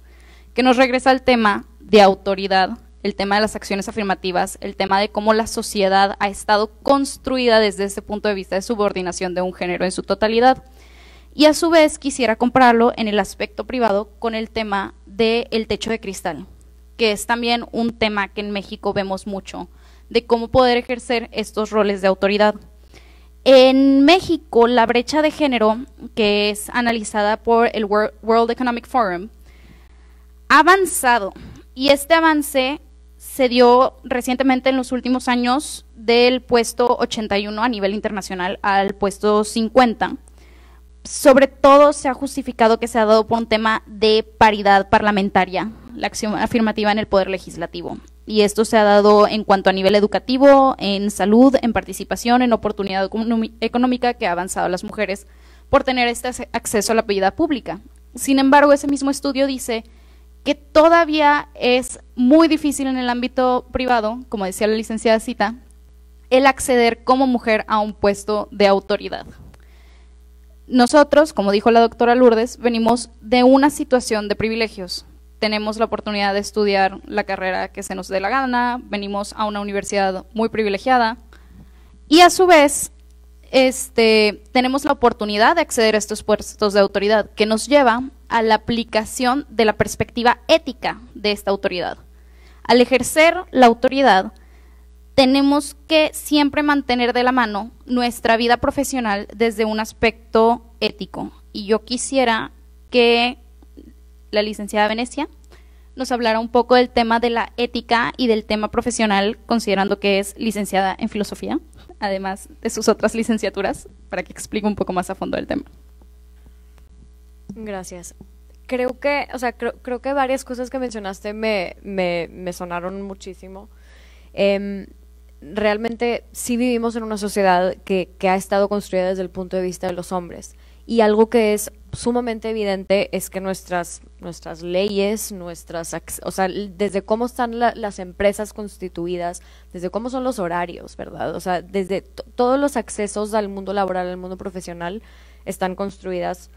Que nos regresa al tema de autoridad, el tema de las acciones afirmativas, el tema de cómo la sociedad ha estado construida desde ese punto de vista de subordinación de un género en su totalidad. Y a su vez quisiera compararlo en el aspecto privado con el tema del techo de cristal, que es también un tema que en México vemos mucho, de cómo poder ejercer estos roles de autoridad. En México, la brecha de género, que es analizada por el World Economic Forum, ha avanzado, y este avance se dio recientemente en los últimos años del puesto 81 a nivel internacional al puesto 50. Sobre todo se ha justificado que se ha dado por un tema de paridad parlamentaria, la acción afirmativa en el poder legislativo. Y esto se ha dado en cuanto a nivel educativo, en salud, en participación, en oportunidad económica que ha avanzado las mujeres por tener este acceso a la vida pública. Sin embargo, ese mismo estudio dice que todavía es muy difícil en el ámbito privado, como decía la licenciada Cita, el acceder como mujer a un puesto de autoridad. Nosotros, como dijo la doctora Lourdes, venimos de una situación de privilegios. Tenemos la oportunidad de estudiar la carrera que se nos dé la gana, venimos a una universidad muy privilegiada y a su vez tenemos la oportunidad de acceder a estos puestos de autoridad que nos lleva a la aplicación de la perspectiva ética de esta autoridad. Al ejercer la autoridad, tenemos que siempre mantener de la mano nuestra vida profesional desde un aspecto ético. Y yo quisiera que la licenciada Venecia nos hablara un poco del tema de la ética y del tema profesional, considerando que es licenciada en filosofía, además de sus otras licenciaturas, para que explique un poco más a fondo el tema. Gracias. Creo que varias cosas que mencionaste me sonaron muchísimo. realmente sí vivimos en una sociedad que ha estado construida desde el punto de vista de los hombres. Y algo que es sumamente evidente es que nuestras leyes, o sea, desde cómo están las empresas constituidas, desde cómo son los horarios, ¿verdad? O sea, desde todos los accesos al mundo laboral, al mundo profesional, están construidas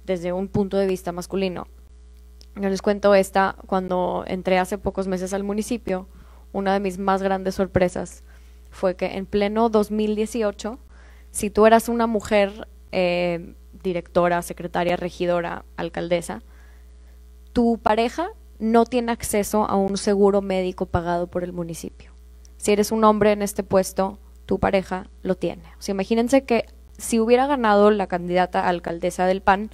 desde un punto de vista masculino. Yo les cuento cuando entré hace pocos meses al municipio, una de mis más grandes sorpresas fue que en pleno 2018, si tú eras una mujer directora, secretaria, regidora, alcaldesa, tu pareja no tiene acceso a un seguro médico pagado por el municipio. Si eres un hombre en este puesto, tu pareja lo tiene. O sea, imagínense que si hubiera ganado la candidata a alcaldesa del PAN,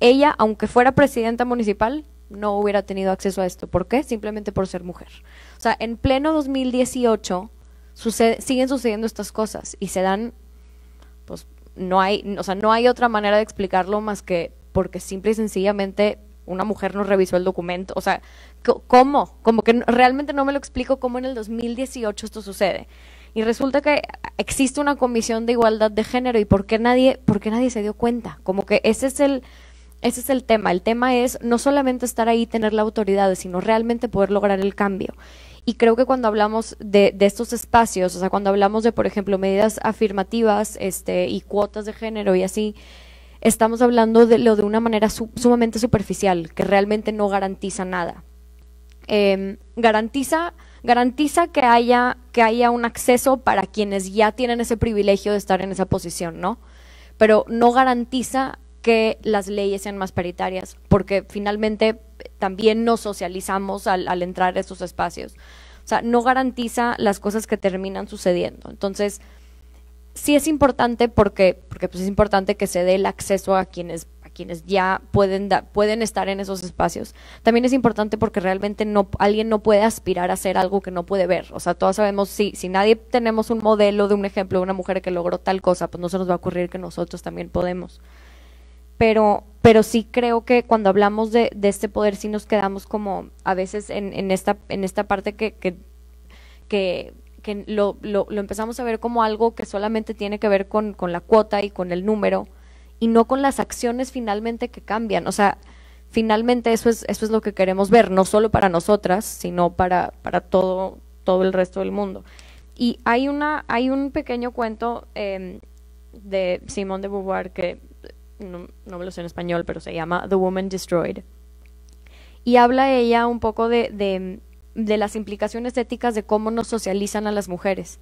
ella, aunque fuera presidenta municipal, no hubiera tenido acceso a esto. ¿Por qué? Simplemente por ser mujer. O sea, en pleno 2018 siguen sucediendo estas cosas y se dan, pues, no hay otra manera de explicarlo más que porque simple y sencillamente una mujer no revisó el documento. O sea, ¿cómo? Como que realmente no me lo explico cómo en el 2018 esto sucede. Y resulta que existe una comisión de igualdad de género y ¿por qué nadie se dio cuenta? Como que ese es el tema. El tema es no solamente estar ahí y tener la autoridad, sino realmente poder lograr el cambio. Y creo que cuando hablamos de estos espacios, o sea, cuando hablamos de, por ejemplo, medidas afirmativas y cuotas de género y así, estamos hablando de una manera sumamente superficial, que realmente no garantiza nada. Garantiza que haya un acceso para quienes ya tienen ese privilegio de estar en esa posición, ¿no? Pero no garantiza que las leyes sean más paritarias, porque finalmente también nos socializamos al entrar a estos espacios. O sea, no garantiza las cosas que terminan sucediendo. Entonces, sí es importante porque pues es importante que se dé el acceso a quienes ya pueden estar en esos espacios. También es importante porque realmente alguien no puede aspirar a hacer algo que no puede ver. O sea, todos sabemos, si nadie tenemos un modelo de un ejemplo de una mujer que logró tal cosa, pues no se nos va a ocurrir que nosotros también podemos. Pero sí creo que cuando hablamos de este poder sí nos quedamos como a veces en esta parte que lo empezamos a ver como algo que solamente tiene que ver con la cuota y con el número y no con las acciones finalmente que cambian. O sea, finalmente eso es lo que queremos ver, no solo para nosotras, sino para todo el resto del mundo. Y hay un pequeño cuento de Simone de Beauvoir que no me lo sé en español, pero se llama The Woman Destroyed. Y habla ella un poco de las implicaciones éticas de cómo nos socializan a las mujeres.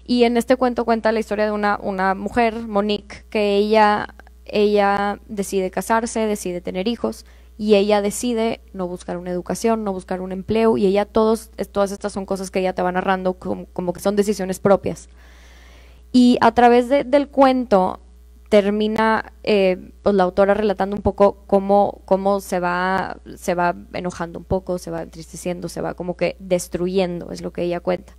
Y en este cuento cuenta la historia de una mujer, Monique, que ella decide casarse, decide tener hijos, y ella decide no buscar una educación, no buscar un empleo, y ella todas estas son cosas que ella te va narrando como que son decisiones propias. Y a través del cuento termina pues la autora relatando un poco cómo se va enojando un poco, se va entristeciendo, se va como que destruyendo, es lo que ella cuenta.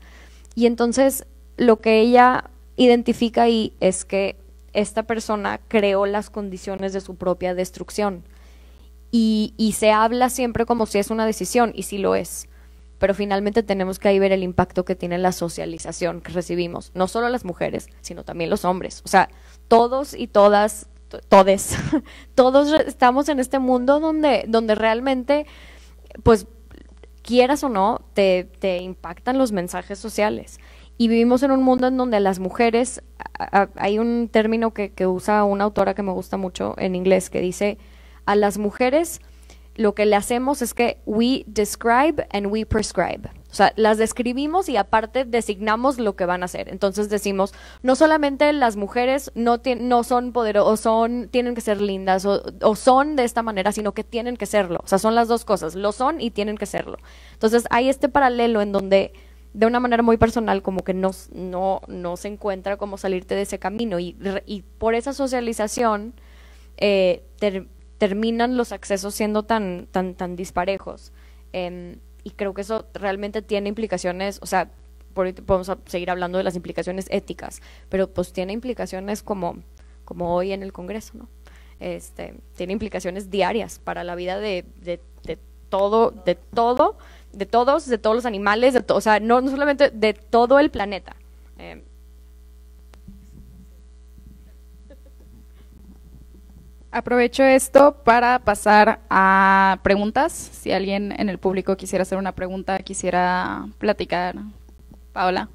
Y entonces lo que ella identifica ahí es que esta persona creó las condiciones de su propia destrucción y se habla siempre como si es una decisión, y sí lo es, pero finalmente tenemos que ahí ver el impacto que tiene la socialización que recibimos, no solo las mujeres, sino también los hombres. O sea, todos y todas, todos estamos en este mundo donde realmente, pues, quieras o no, te impactan los mensajes sociales. Y vivimos en un mundo en donde las mujeres, hay un término que usa una autora que me gusta mucho en inglés, que dice, a las mujeres lo que le hacemos es que we describe and we prescribe. O sea, las describimos y aparte designamos lo que van a hacer. Entonces decimos, no solamente las mujeres no son poderosas, tienen que ser lindas o son de esta manera, sino que tienen que serlo. O sea, son las dos cosas, lo son y tienen que serlo. Entonces hay este paralelo en donde de una manera muy personal como que no se encuentra cómo salirte de ese camino y por esa socialización terminan los accesos siendo tan disparejos. Y creo que eso realmente tiene implicaciones, o sea, por ahí podemos seguir hablando de las implicaciones éticas, pero pues tiene implicaciones como hoy en el Congreso, ¿no? Tiene implicaciones diarias para la vida de todos los animales, o sea, no solamente de todo el planeta. Aprovecho esto para pasar a preguntas. Si alguien en el público quisiera hacer una pregunta, quisiera platicar. Paola.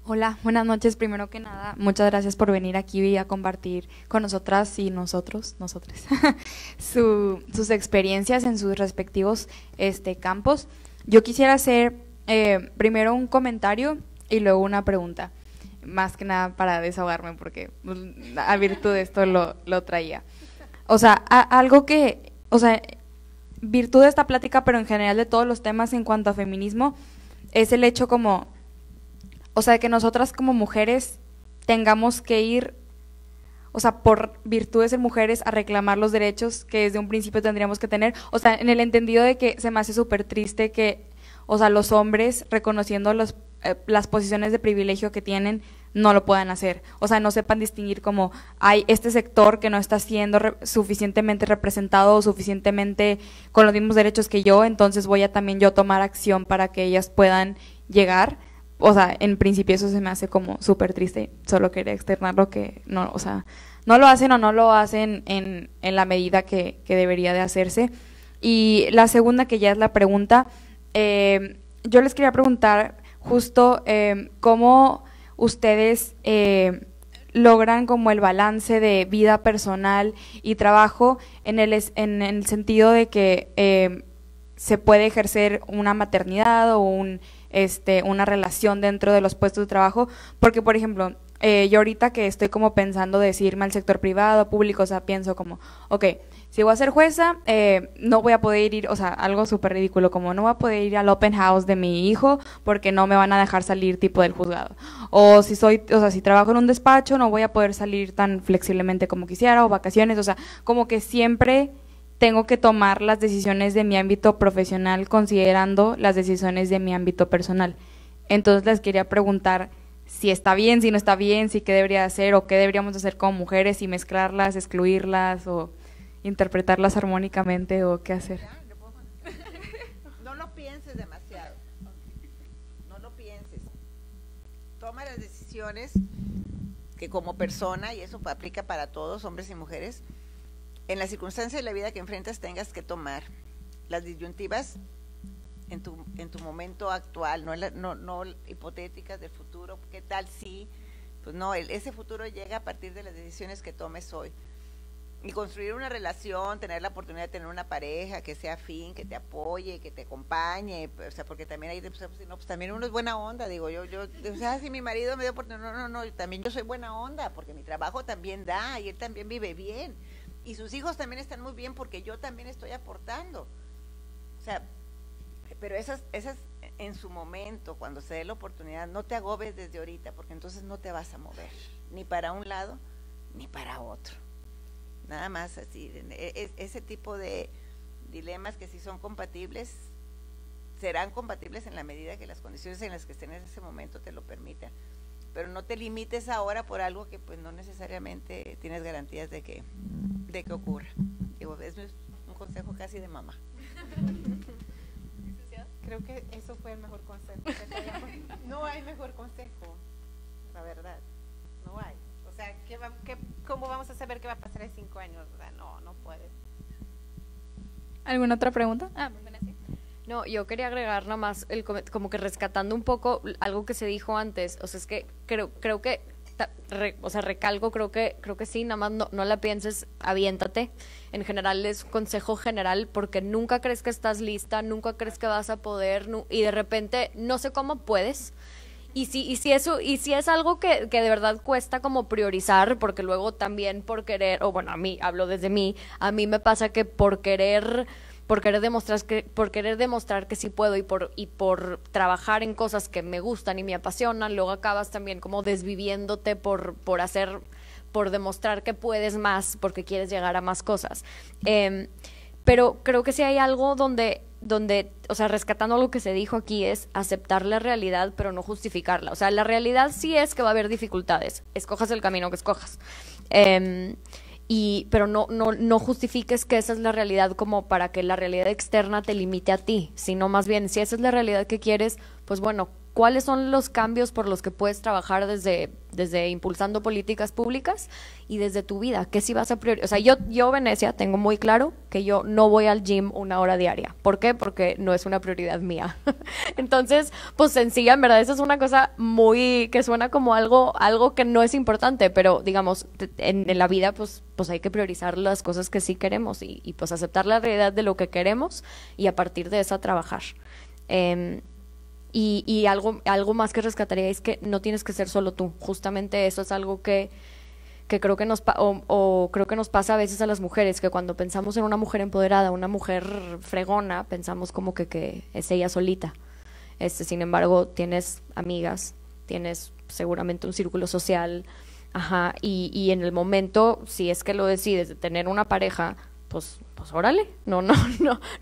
Hola, buenas noches. Primero que nada, muchas gracias por venir aquí a compartir con nosotras y nosotros, sus experiencias en sus respectivos campos. Yo quisiera hacer primero un comentario y luego una pregunta, más que nada para desahogarme, porque a virtud de esto lo traía. O sea, algo que, o sea, virtud de esta plática, pero en general de todos los temas en cuanto a feminismo, es el hecho como, o sea, que nosotras como mujeres tengamos que ir, o sea, por virtud de ser mujeres, a reclamar los derechos que desde un principio tendríamos que tener. O sea, en el entendido de que se me hace súper triste que, o sea, los hombres, reconociendo las posiciones de privilegio que tienen, no lo puedan hacer. O sea, no sepan distinguir como hay este sector que no está siendo suficientemente representado o suficientemente con los mismos derechos que yo, entonces voy a también yo tomar acción para que ellas puedan llegar. O sea, en principio eso se me hace como súper triste. Solo quería externar lo que no, o sea, no lo hacen o no lo hacen en la medida que debería de hacerse. Y la segunda, que ya es la pregunta, yo les quería preguntar justo cómo ustedes logran como el balance de vida personal y trabajo en el sentido de que se puede ejercer una maternidad o una relación dentro de los puestos de trabajo, porque por ejemplo, yo ahorita que estoy como pensando de irme al sector privado, público, o sea, pienso como, ok, si voy a ser jueza, no voy a poder ir, o sea, algo súper ridículo, como no voy a poder ir al open house de mi hijo porque no me van a dejar salir tipo del juzgado. O si si trabajo en un despacho, no voy a poder salir tan flexiblemente como quisiera, o vacaciones, o sea, como que siempre tengo que tomar las decisiones de mi ámbito profesional considerando las decisiones de mi ámbito personal. Entonces les quería preguntar si está bien, si no está bien, si qué debería hacer o qué deberíamos hacer como mujeres, si mezclarlas, excluirlas o interpretarlas armónicamente o qué hacer. No lo pienses demasiado, no lo pienses. Toma las decisiones que como persona, y eso aplica para todos, hombres y mujeres, en las circunstancias de la vida que enfrentas tengas que tomar las disyuntivas en tu momento actual, no hipotéticas del futuro. ¿Qué tal si? Pues no, ese futuro llega a partir de las decisiones que tomes hoy. Y construir una relación, tener la oportunidad de tener una pareja que sea afín, que te apoye, que te acompañe, o sea, porque también ahí, pues también uno es buena onda, digo yo, o sea, si mi marido me dio oportunidad, no, también yo soy buena onda, porque mi trabajo también da, y él también vive bien, y sus hijos también están muy bien, porque yo también estoy aportando. O sea, pero esas en su momento, cuando se dé la oportunidad, no te agobies desde ahorita, porque entonces no te vas a mover, ni para un lado, ni para otro. Nada más así, ese tipo de dilemas que si son compatibles, serán compatibles en la medida que las condiciones en las que estén en ese momento te lo permitan. Pero no te limites ahora por algo que pues no necesariamente tienes garantías de que ocurra. Digo, es un consejo casi de mamá. Creo que eso fue el mejor consejo. No hay mejor consejo, la verdad, no hay. O sea, ¿cómo vamos a saber qué va a pasar en 5 años? O sea, no puedes. ¿Alguna otra pregunta? No, yo quería agregar nada más, como que rescatando un poco algo que se dijo antes. O sea, es que creo que, recalco, creo que sí, nada más no la pienses, aviéntate. En general es un consejo general, porque nunca crees que estás lista, nunca crees que vas a poder, y de repente no sé cómo puedes. Y si es algo que de verdad cuesta como priorizar, porque luego también por querer, o bueno, hablo desde mí, a mí me pasa que por querer demostrar que sí puedo y por trabajar en cosas que me gustan y me apasionan, luego acabas también como desviviéndote por demostrar que puedes más, porque quieres llegar a más cosas. Pero creo que sí hay algo donde, o sea, rescatando lo que se dijo aquí, es aceptar la realidad, pero no justificarla. O sea, la realidad sí es que va a haber dificultades, escojas el camino que escojas. pero no justifiques que esa es la realidad como para que la realidad externa te limite a ti, sino más bien, si esa es la realidad que quieres, pues bueno, ¿cuáles son los cambios por los que puedes trabajar desde impulsando políticas públicas y desde tu vida? ¿Qué si vas a priorizar? O sea, yo, Venecia, tengo muy claro que yo no voy al gym 1 hora diaria. ¿Por qué? Porque no es una prioridad mía. Entonces, pues sencilla, en verdad, esa es una cosa que suena como algo que no es importante, pero digamos, en la vida, pues hay que priorizar las cosas que sí queremos y pues aceptar la realidad de lo que queremos y a partir de esa trabajar. Y algo más que rescataría es que no tienes que ser solo tú. Justamente eso es algo que creo que creo que nos pasa a veces a las mujeres, que cuando pensamos en una mujer empoderada, una mujer fregona, pensamos como que es ella solita. Sin embargo, tienes amigas, tienes seguramente un círculo social, y en el momento, si es que lo decides de tener una pareja, pues órale, no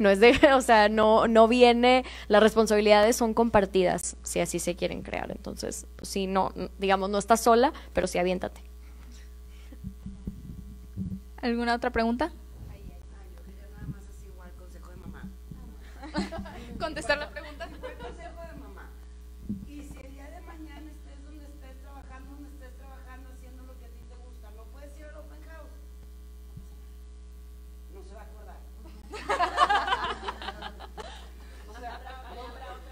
es o sea, no viene, las responsabilidades son compartidas, si así se quieren crear. Entonces, pues sí, digamos, no estás sola, pero sí aviéntate. ¿Alguna otra pregunta? Nada más así igual, consejo de mamá. ¿Contestar la pregunta? Consejo de mamá. Y si el día de mañana estés donde estés trabajando, haciendo lo que a ti te gusta, ¿no puedes ir al open house? No se va a acordar.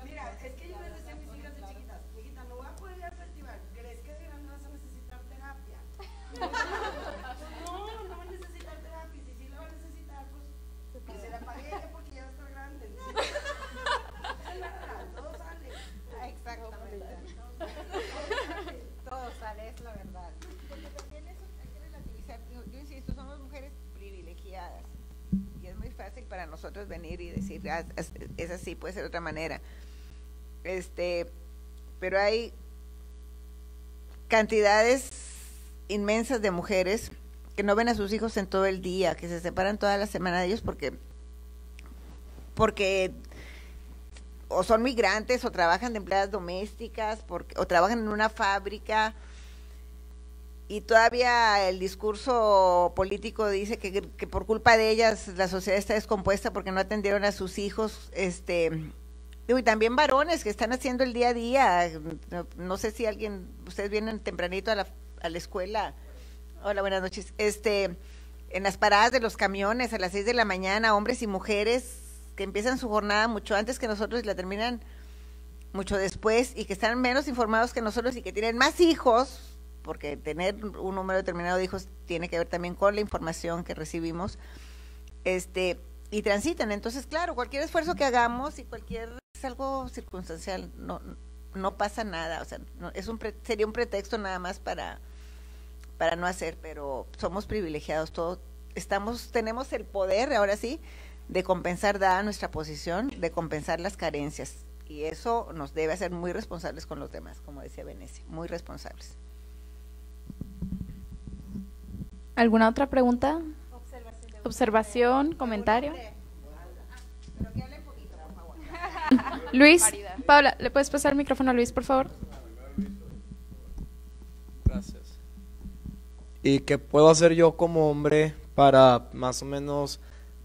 Mira, es que yo les decía a mis hijas de chiquitas, hijita, no voy a poder ir al festival, ¿crees que de grande vas a necesitar terapia? No va a necesitar terapia, y si sí la va a necesitar, pues que se la pague ella porque ya va a estar grande. Es verdad, todo sale. Exactamente. Todo sale, es la verdad. Porque también eso hay que relativizar. Yo insisto, somos mujeres privilegiadas. Y es muy fácil para nosotros venir y decir, es así, puede ser de otra manera. Pero hay cantidades inmensas de mujeres que no ven a sus hijos en todo el día, que se separan toda la semana de ellos porque o son migrantes o trabajan de empleadas domésticas o trabajan en una fábrica, y todavía el discurso político dice que por culpa de ellas la sociedad está descompuesta porque no atendieron a sus hijos, y también varones que están haciendo el día a día. No sé si ustedes vienen tempranito a la escuela. Hola, buenas noches. En las paradas de los camiones a las 6 de la mañana, hombres y mujeres que empiezan su jornada mucho antes que nosotros y la terminan mucho después, y que están menos informados que nosotros y que tienen más hijos, porque tener un número determinado de hijos tiene que ver también con la información que recibimos, y transitan. Entonces, claro, cualquier esfuerzo que hagamos y es algo circunstancial, no pasa nada, o sea, sería un pretexto nada más para no hacer, pero somos privilegiados, tenemos el poder, ahora sí, de compensar, dada nuestra posición, de compensar las carencias, y eso nos debe hacer muy responsables con los demás, como decía Venecia, muy responsables. ¿Alguna otra pregunta? Observación, comentario. Luis, Paula, ¿le puedes pasar el micrófono a Luis, por favor? Gracias. ¿Y qué puedo hacer yo como hombre para más o menos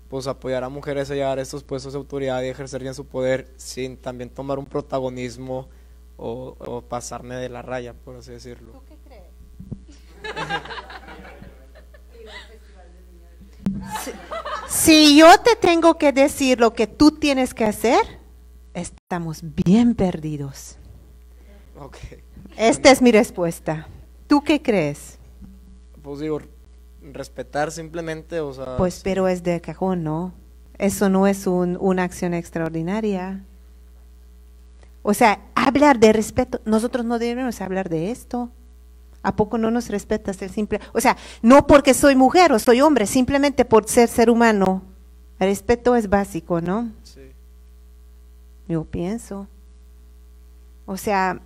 pues apoyar a mujeres a llegar a estos puestos de autoridad y ejercer bien su poder sin también tomar un protagonismo o pasarme de la raya, por así decirlo? ¿Tú qué crees? Si yo te tengo que decir lo que tú tienes que hacer, estamos bien perdidos. Okay. Esta es mi respuesta. ¿Tú qué crees? Pues digo, respetar simplemente, o sea… Pues pero es de cajón, ¿no? Eso no es una acción extraordinaria. O sea, hablar de respeto, nosotros no debemos hablar de esto. ¿A poco no nos respetas el simple? O sea, no porque soy mujer o soy hombre, simplemente por ser humano. El respeto es básico, ¿no? Sí. Yo pienso. O sea,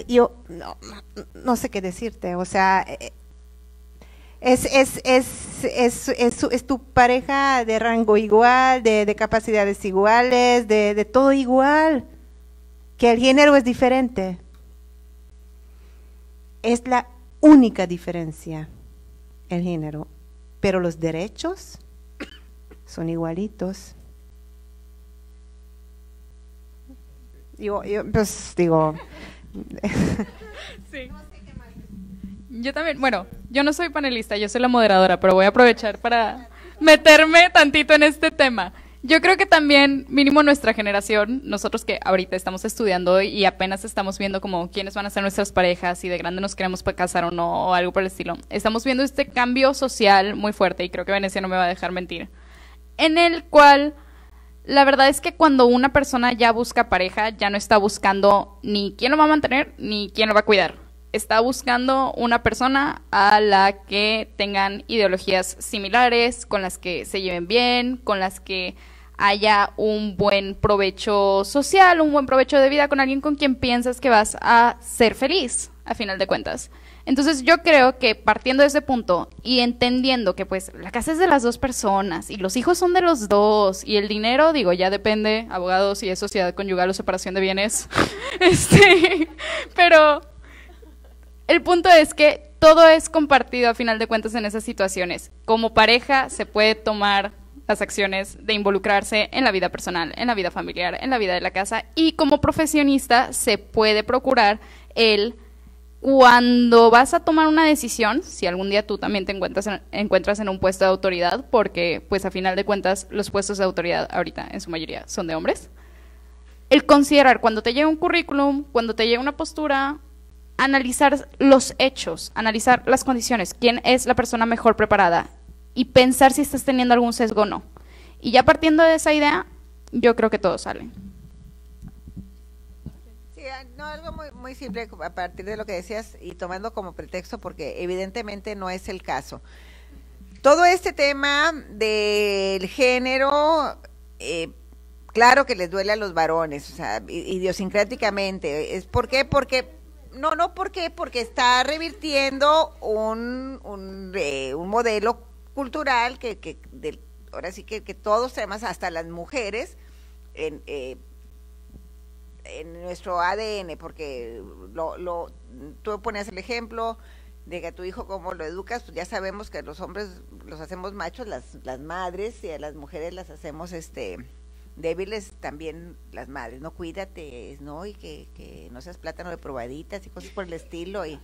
yo no sé qué decirte. O sea, es tu pareja de rango igual, de capacidades iguales, de todo igual. Que el género es diferente. Es la única diferencia, el género. pero los derechos son igualitos. Digo, Sí. Yo también, bueno, yo no soy panelista, yo soy la moderadora, pero voy a aprovechar para meterme tantito en este tema. Yo creo que también, mínimo nuestra generación, nosotros que ahorita estamos estudiando y apenas estamos viendo como quiénes van a ser nuestras parejas y de grande nos queremos casar o no, o algo por el estilo. Estamos viendo este cambio social muy fuerte y creo que Venecia no me va a dejar mentir, en el cual la verdad es que cuando una persona ya busca pareja, ya no está buscando ni quién lo va a mantener ni quién lo va a cuidar. Está buscando una persona a la que tengan ideologías similares, con las que se lleven bien, con las que haya un buen provecho social, un buen provecho de vida, con alguien con quien piensas que vas a ser feliz, a final de cuentas. Entonces yo creo que partiendo de ese punto y entendiendo que pues la casa es de las dos personas y los hijos son de los dos y el dinero, digo, ya depende, abogados, si es sociedad conyugal o separación de bienes, pero el punto es que todo es compartido a final de cuentas en esas situaciones. Como pareja se puede tomar las acciones de involucrarse en la vida personal, en la vida familiar, en la vida de la casa, y como profesionista se puede procurar el, cuando vas a tomar una decisión, si algún día tú también te encuentras en un puesto de autoridad, porque pues a final de cuentas los puestos de autoridad ahorita en su mayoría son de hombres, el considerar cuando te llega un currículum, cuando te llega una postura, analizar los hechos, analizar las condiciones, quién es la persona mejor preparada y pensar si estás teniendo algún sesgo o no. Y ya partiendo de esa idea, yo creo que todo sale. Sí, no, algo muy simple a partir de lo que decías y tomando como pretexto, porque evidentemente no es el caso. Todo este tema del género, claro que les duele a los varones, o sea, idiosincráticamente. ¿Por qué? Porque porque está revirtiendo un modelo cultural que ahora sí que todos tenemos, hasta las mujeres, en nuestro ADN, porque tú pones el ejemplo de que a tu hijo cómo lo educas, pues ya sabemos que a los hombres los hacemos machos, las madres, y a las mujeres las hacemos débiles también las madres, no, cuídate, ¿no? Y que no seas plátano de probaditas y cosas por el estilo, y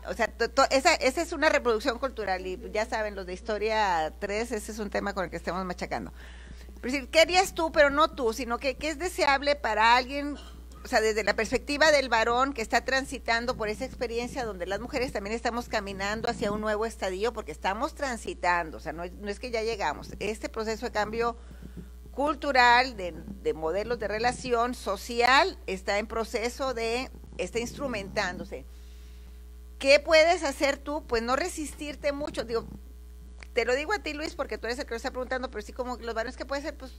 o sea, esa es una reproducción cultural, y ya saben, los de historia 3, ese es un tema con el que estamos machacando. Pero decir, ¿qué harías tú, pero no tú, sino que qué es deseable para alguien, o sea, desde la perspectiva del varón que está transitando por esa experiencia donde las mujeres también estamos caminando hacia un nuevo estadio, porque estamos transitando, o sea, no es que ya llegamos, este proceso de cambio cultural, de modelos de relación social, está en proceso está instrumentándose. ¿Qué puedes hacer tú? Pues no resistirte mucho. Digo, te lo digo a ti, Luis, porque tú eres el que lo está preguntando, pero sí, como los varones, ¿qué puede ser? Pues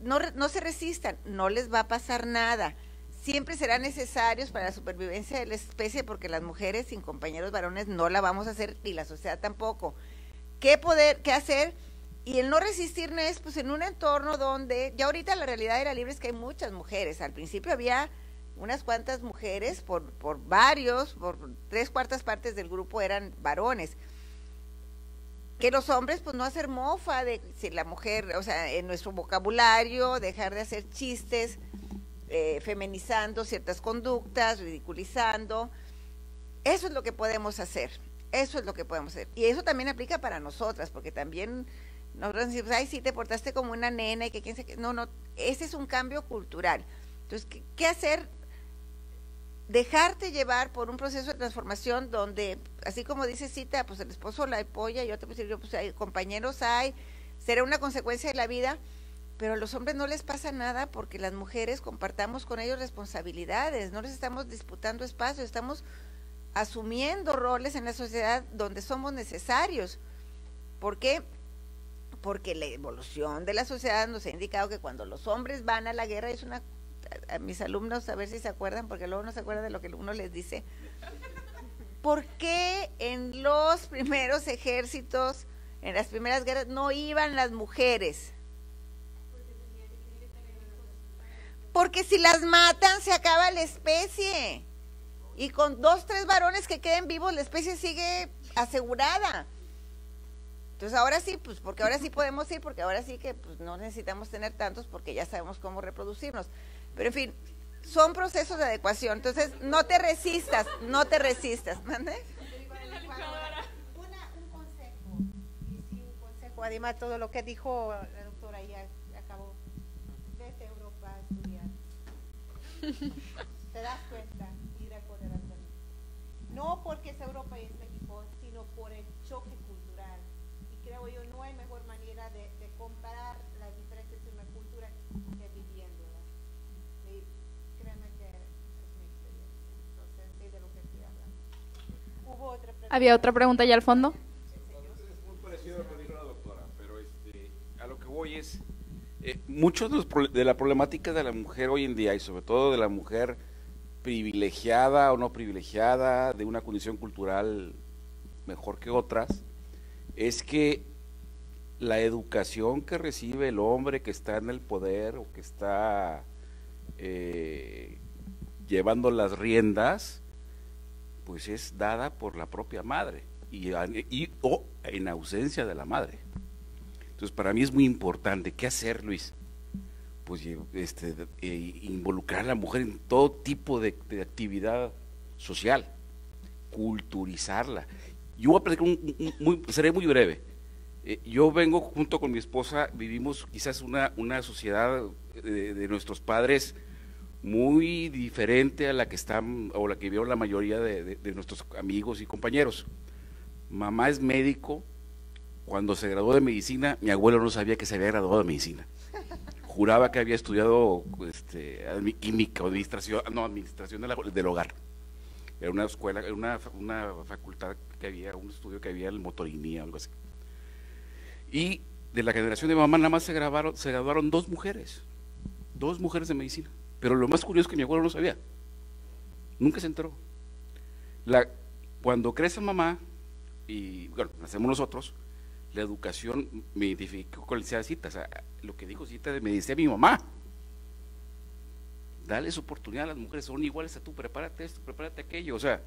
no se resistan, no les va a pasar nada. Siempre serán necesarios para la supervivencia de la especie, porque las mujeres sin compañeros varones no la vamos a hacer, y la sociedad tampoco. ¿Qué hacer? Y el no resistir es pues en un entorno donde, ya ahorita la realidad de la libre es que hay muchas mujeres. Al principio había unas cuantas mujeres, por 3/4 partes del grupo eran varones. Que los hombres, pues no hacer mofa de si la mujer, o sea, en nuestro vocabulario, dejar de hacer chistes, feminizando ciertas conductas, ridiculizando. Eso es lo que podemos hacer, Y eso también aplica para nosotras, porque también nosotros decimos, ay, sí, te portaste como una nena y que quién sabe. No, ese es un cambio cultural. Entonces, ¿qué hacer? Dejarte llevar por un proceso de transformación donde, así como dice Cita, pues el esposo la apoya, y yo te puedo decir, pues hay compañeros, será una consecuencia de la vida, pero a los hombres no les pasa nada porque las mujeres compartamos con ellos responsabilidades, no les estamos disputando espacios, estamos asumiendo roles en la sociedad donde somos necesarios. ¿Por qué? Porque la evolución de la sociedad nos ha indicado que cuando los hombres van a la guerra, a mis alumnos, a ver si se acuerdan, porque luego no se acuerdan de lo que uno les dice. ¿Por qué en los primeros ejércitos, en las primeras guerras, no iban las mujeres? Porque si las matan, se acaba la especie. Y con 2, 3 varones que queden vivos, la especie sigue asegurada. Entonces ahora sí, pues porque ahora sí podemos ir, porque ahora sí que pues, no necesitamos tener tantos porque ya sabemos cómo reproducirnos. Pero en fin, son procesos de adecuación. Entonces no te resistas, no te resistas. ¿Mande? Un consejo, y sí, un consejo, además todo lo que dijo la doctora ya acabó. Vete a Europa a estudiar. Te das cuenta y recordarás también. No porque es Europa y es México, sino por el choque cultural. Y creo yo no hay mejor manera de comparar las diferencias de una cultura que viviéndola. Y créeme que es mi experiencia. Entonces sé de lo que estoy hablando. Hubo otra pregunta. ¿Había otra pregunta ya al fondo? Es muy parecido a lo que dijo la doctora, pero a lo que voy es, mucho de la problemática de la mujer hoy en día, y sobre todo de la mujer privilegiada o no privilegiada, de una condición cultural mejor que otras, es que la educación que recibe el hombre que está en el poder o que está llevando las riendas, pues es dada por la propia madre o en ausencia de la madre. Entonces para mí es muy importante. ¿Qué hacer, Luis? Pues involucrar a la mujer en todo tipo de actividad social, culturizarla. Yo voy a platicar seré muy breve. Yo vengo junto con mi esposa, vivimos quizás una sociedad de nuestros padres muy diferente a la que están o la que vieron la mayoría de nuestros amigos y compañeros. Mamá es médico. Cuando se graduó de medicina, mi abuelo no sabía que se había graduado de medicina. Juraba que había estudiado química o administración del hogar. Era una escuela, era una facultad que había, un estudio que había en Motorinía, algo así. Y de la generación de mamá nada más se graduaron dos mujeres de medicina. Pero lo más curioso es que mi abuelo no sabía, nunca se enteró. Cuando crece mamá, y bueno, nacemos nosotros, la educación me identificó con la cita, o sea, lo que dijo cita me decía mi mamá, dales oportunidad a las mujeres, son iguales a tú, prepárate esto, prepárate aquello, o sea,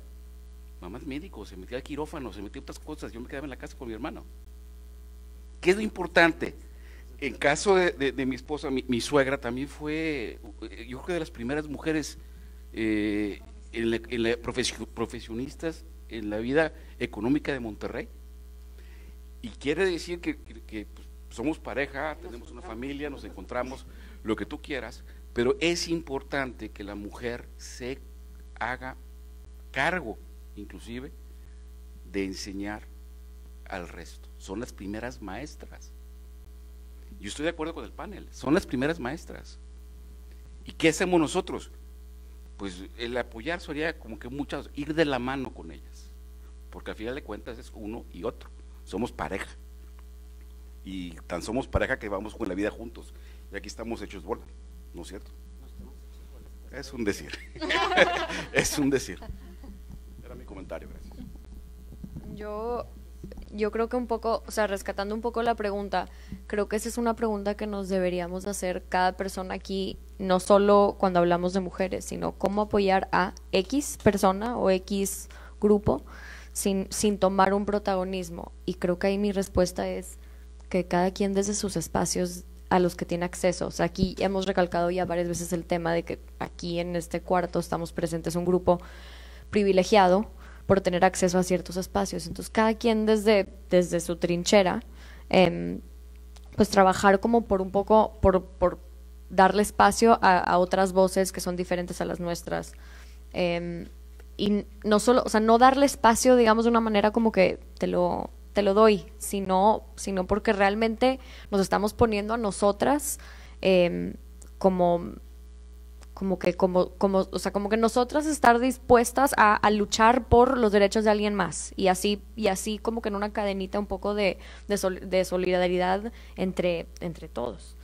mamá es médico, se metía al quirófano, se metía a otras cosas, yo me quedaba en la casa con mi hermano. ¿Qué es lo importante? En caso de mi esposa, mi suegra también fue, yo creo que de las primeras mujeres profesionistas en la vida económica de Monterrey. Y quiere decir que pues, somos pareja, tenemos una familia, nos encontramos, lo que tú quieras, pero es importante que la mujer se haga cargo, inclusive, de enseñar al resto. Son las primeras maestras. Yo estoy de acuerdo con el panel, son las primeras maestras. ¿Y qué hacemos nosotros? Pues el apoyar sería como que ir de la mano con ellas, porque al final de cuentas es uno y otro. Somos pareja, y tan somos pareja que vamos con la vida juntos, y aquí estamos hechos bola, ¿no es cierto? Es un decir, es un decir. Era mi comentario, gracias. Yo creo que un poco, o sea, rescatando un poco la pregunta, creo que esa es una pregunta que nos deberíamos hacer cada persona aquí, no solo cuando hablamos de mujeres, sino cómo apoyar a X persona o X grupo sin tomar un protagonismo. Y creo que ahí mi respuesta es que cada quien desde sus espacios a los que tiene acceso. O sea, aquí hemos recalcado ya varias veces el tema de que aquí en este cuarto estamos presentes un grupo privilegiado por tener acceso a ciertos espacios. Entonces, cada quien desde su trinchera, pues trabajar como por un poco, por darle espacio a otras voces que son diferentes a las nuestras. Y no solo, o sea, no darle espacio, digamos, de una manera como que te lo doy, sino porque realmente nos estamos poniendo a nosotras como que nosotras estar dispuestas a luchar por los derechos de alguien más, y así como que en una cadenita un poco de solidaridad entre todos.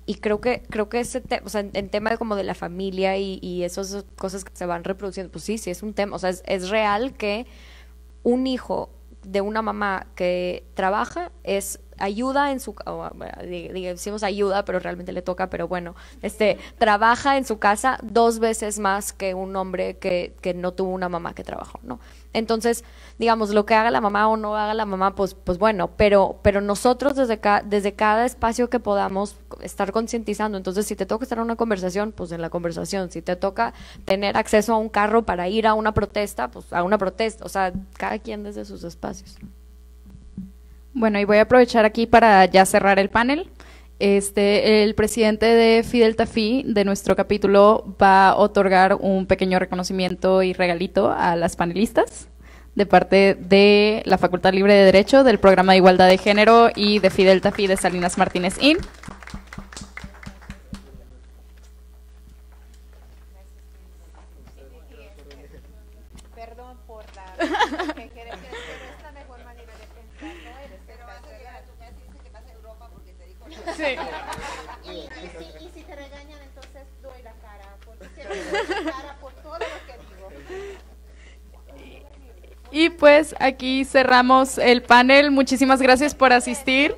Y creo que ese o sea, en tema de como de la familia y esas cosas que se van reproduciendo, pues sí es un tema, o sea, es real que un hijo de una mamá que trabaja es ayuda en su, decimos ayuda, pero realmente le toca, pero bueno, trabaja en su casa 2 veces más que un hombre que no tuvo una mamá que trabajó, ¿no? Entonces, digamos, lo que haga la mamá o no haga la mamá, pues bueno, pero nosotros desde cada espacio que podamos estar concientizando. Entonces, si te toca estar en una conversación, pues en la conversación. Si te toca tener acceso a un carro para ir a una protesta, pues a una protesta. O sea, cada quien desde sus espacios. Bueno, y voy a aprovechar aquí para ya cerrar el panel. El presidente de Phi Delta Phi de nuestro capítulo va a otorgar un pequeño reconocimiento y regalito a las panelistas de parte de la Facultad Libre de Derecho, del Programa de Igualdad de Género y de Phi Delta Phi de Salinas Martínez IN. Perdón por la que querés decir, pero es la mejor manera de pensar, no eres. Pero vas a llegar a tu casa y dices que vas a Europa porque te dijo. Y si te regañan, entonces doy la cara, porque siempre doy la cara por todo lo que digo. Y pues aquí cerramos el panel. Muchísimas gracias por asistir.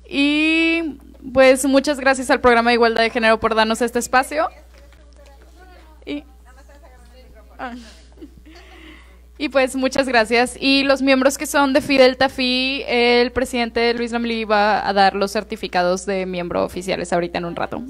Y pues muchas gracias al Programa de Igualdad de Género por darnos este espacio. Y pues muchas gracias. Y los miembros que son de Phi Delta Phi, el presidente Luis Lomelí va a dar los certificados de miembro oficiales ahorita en un rato.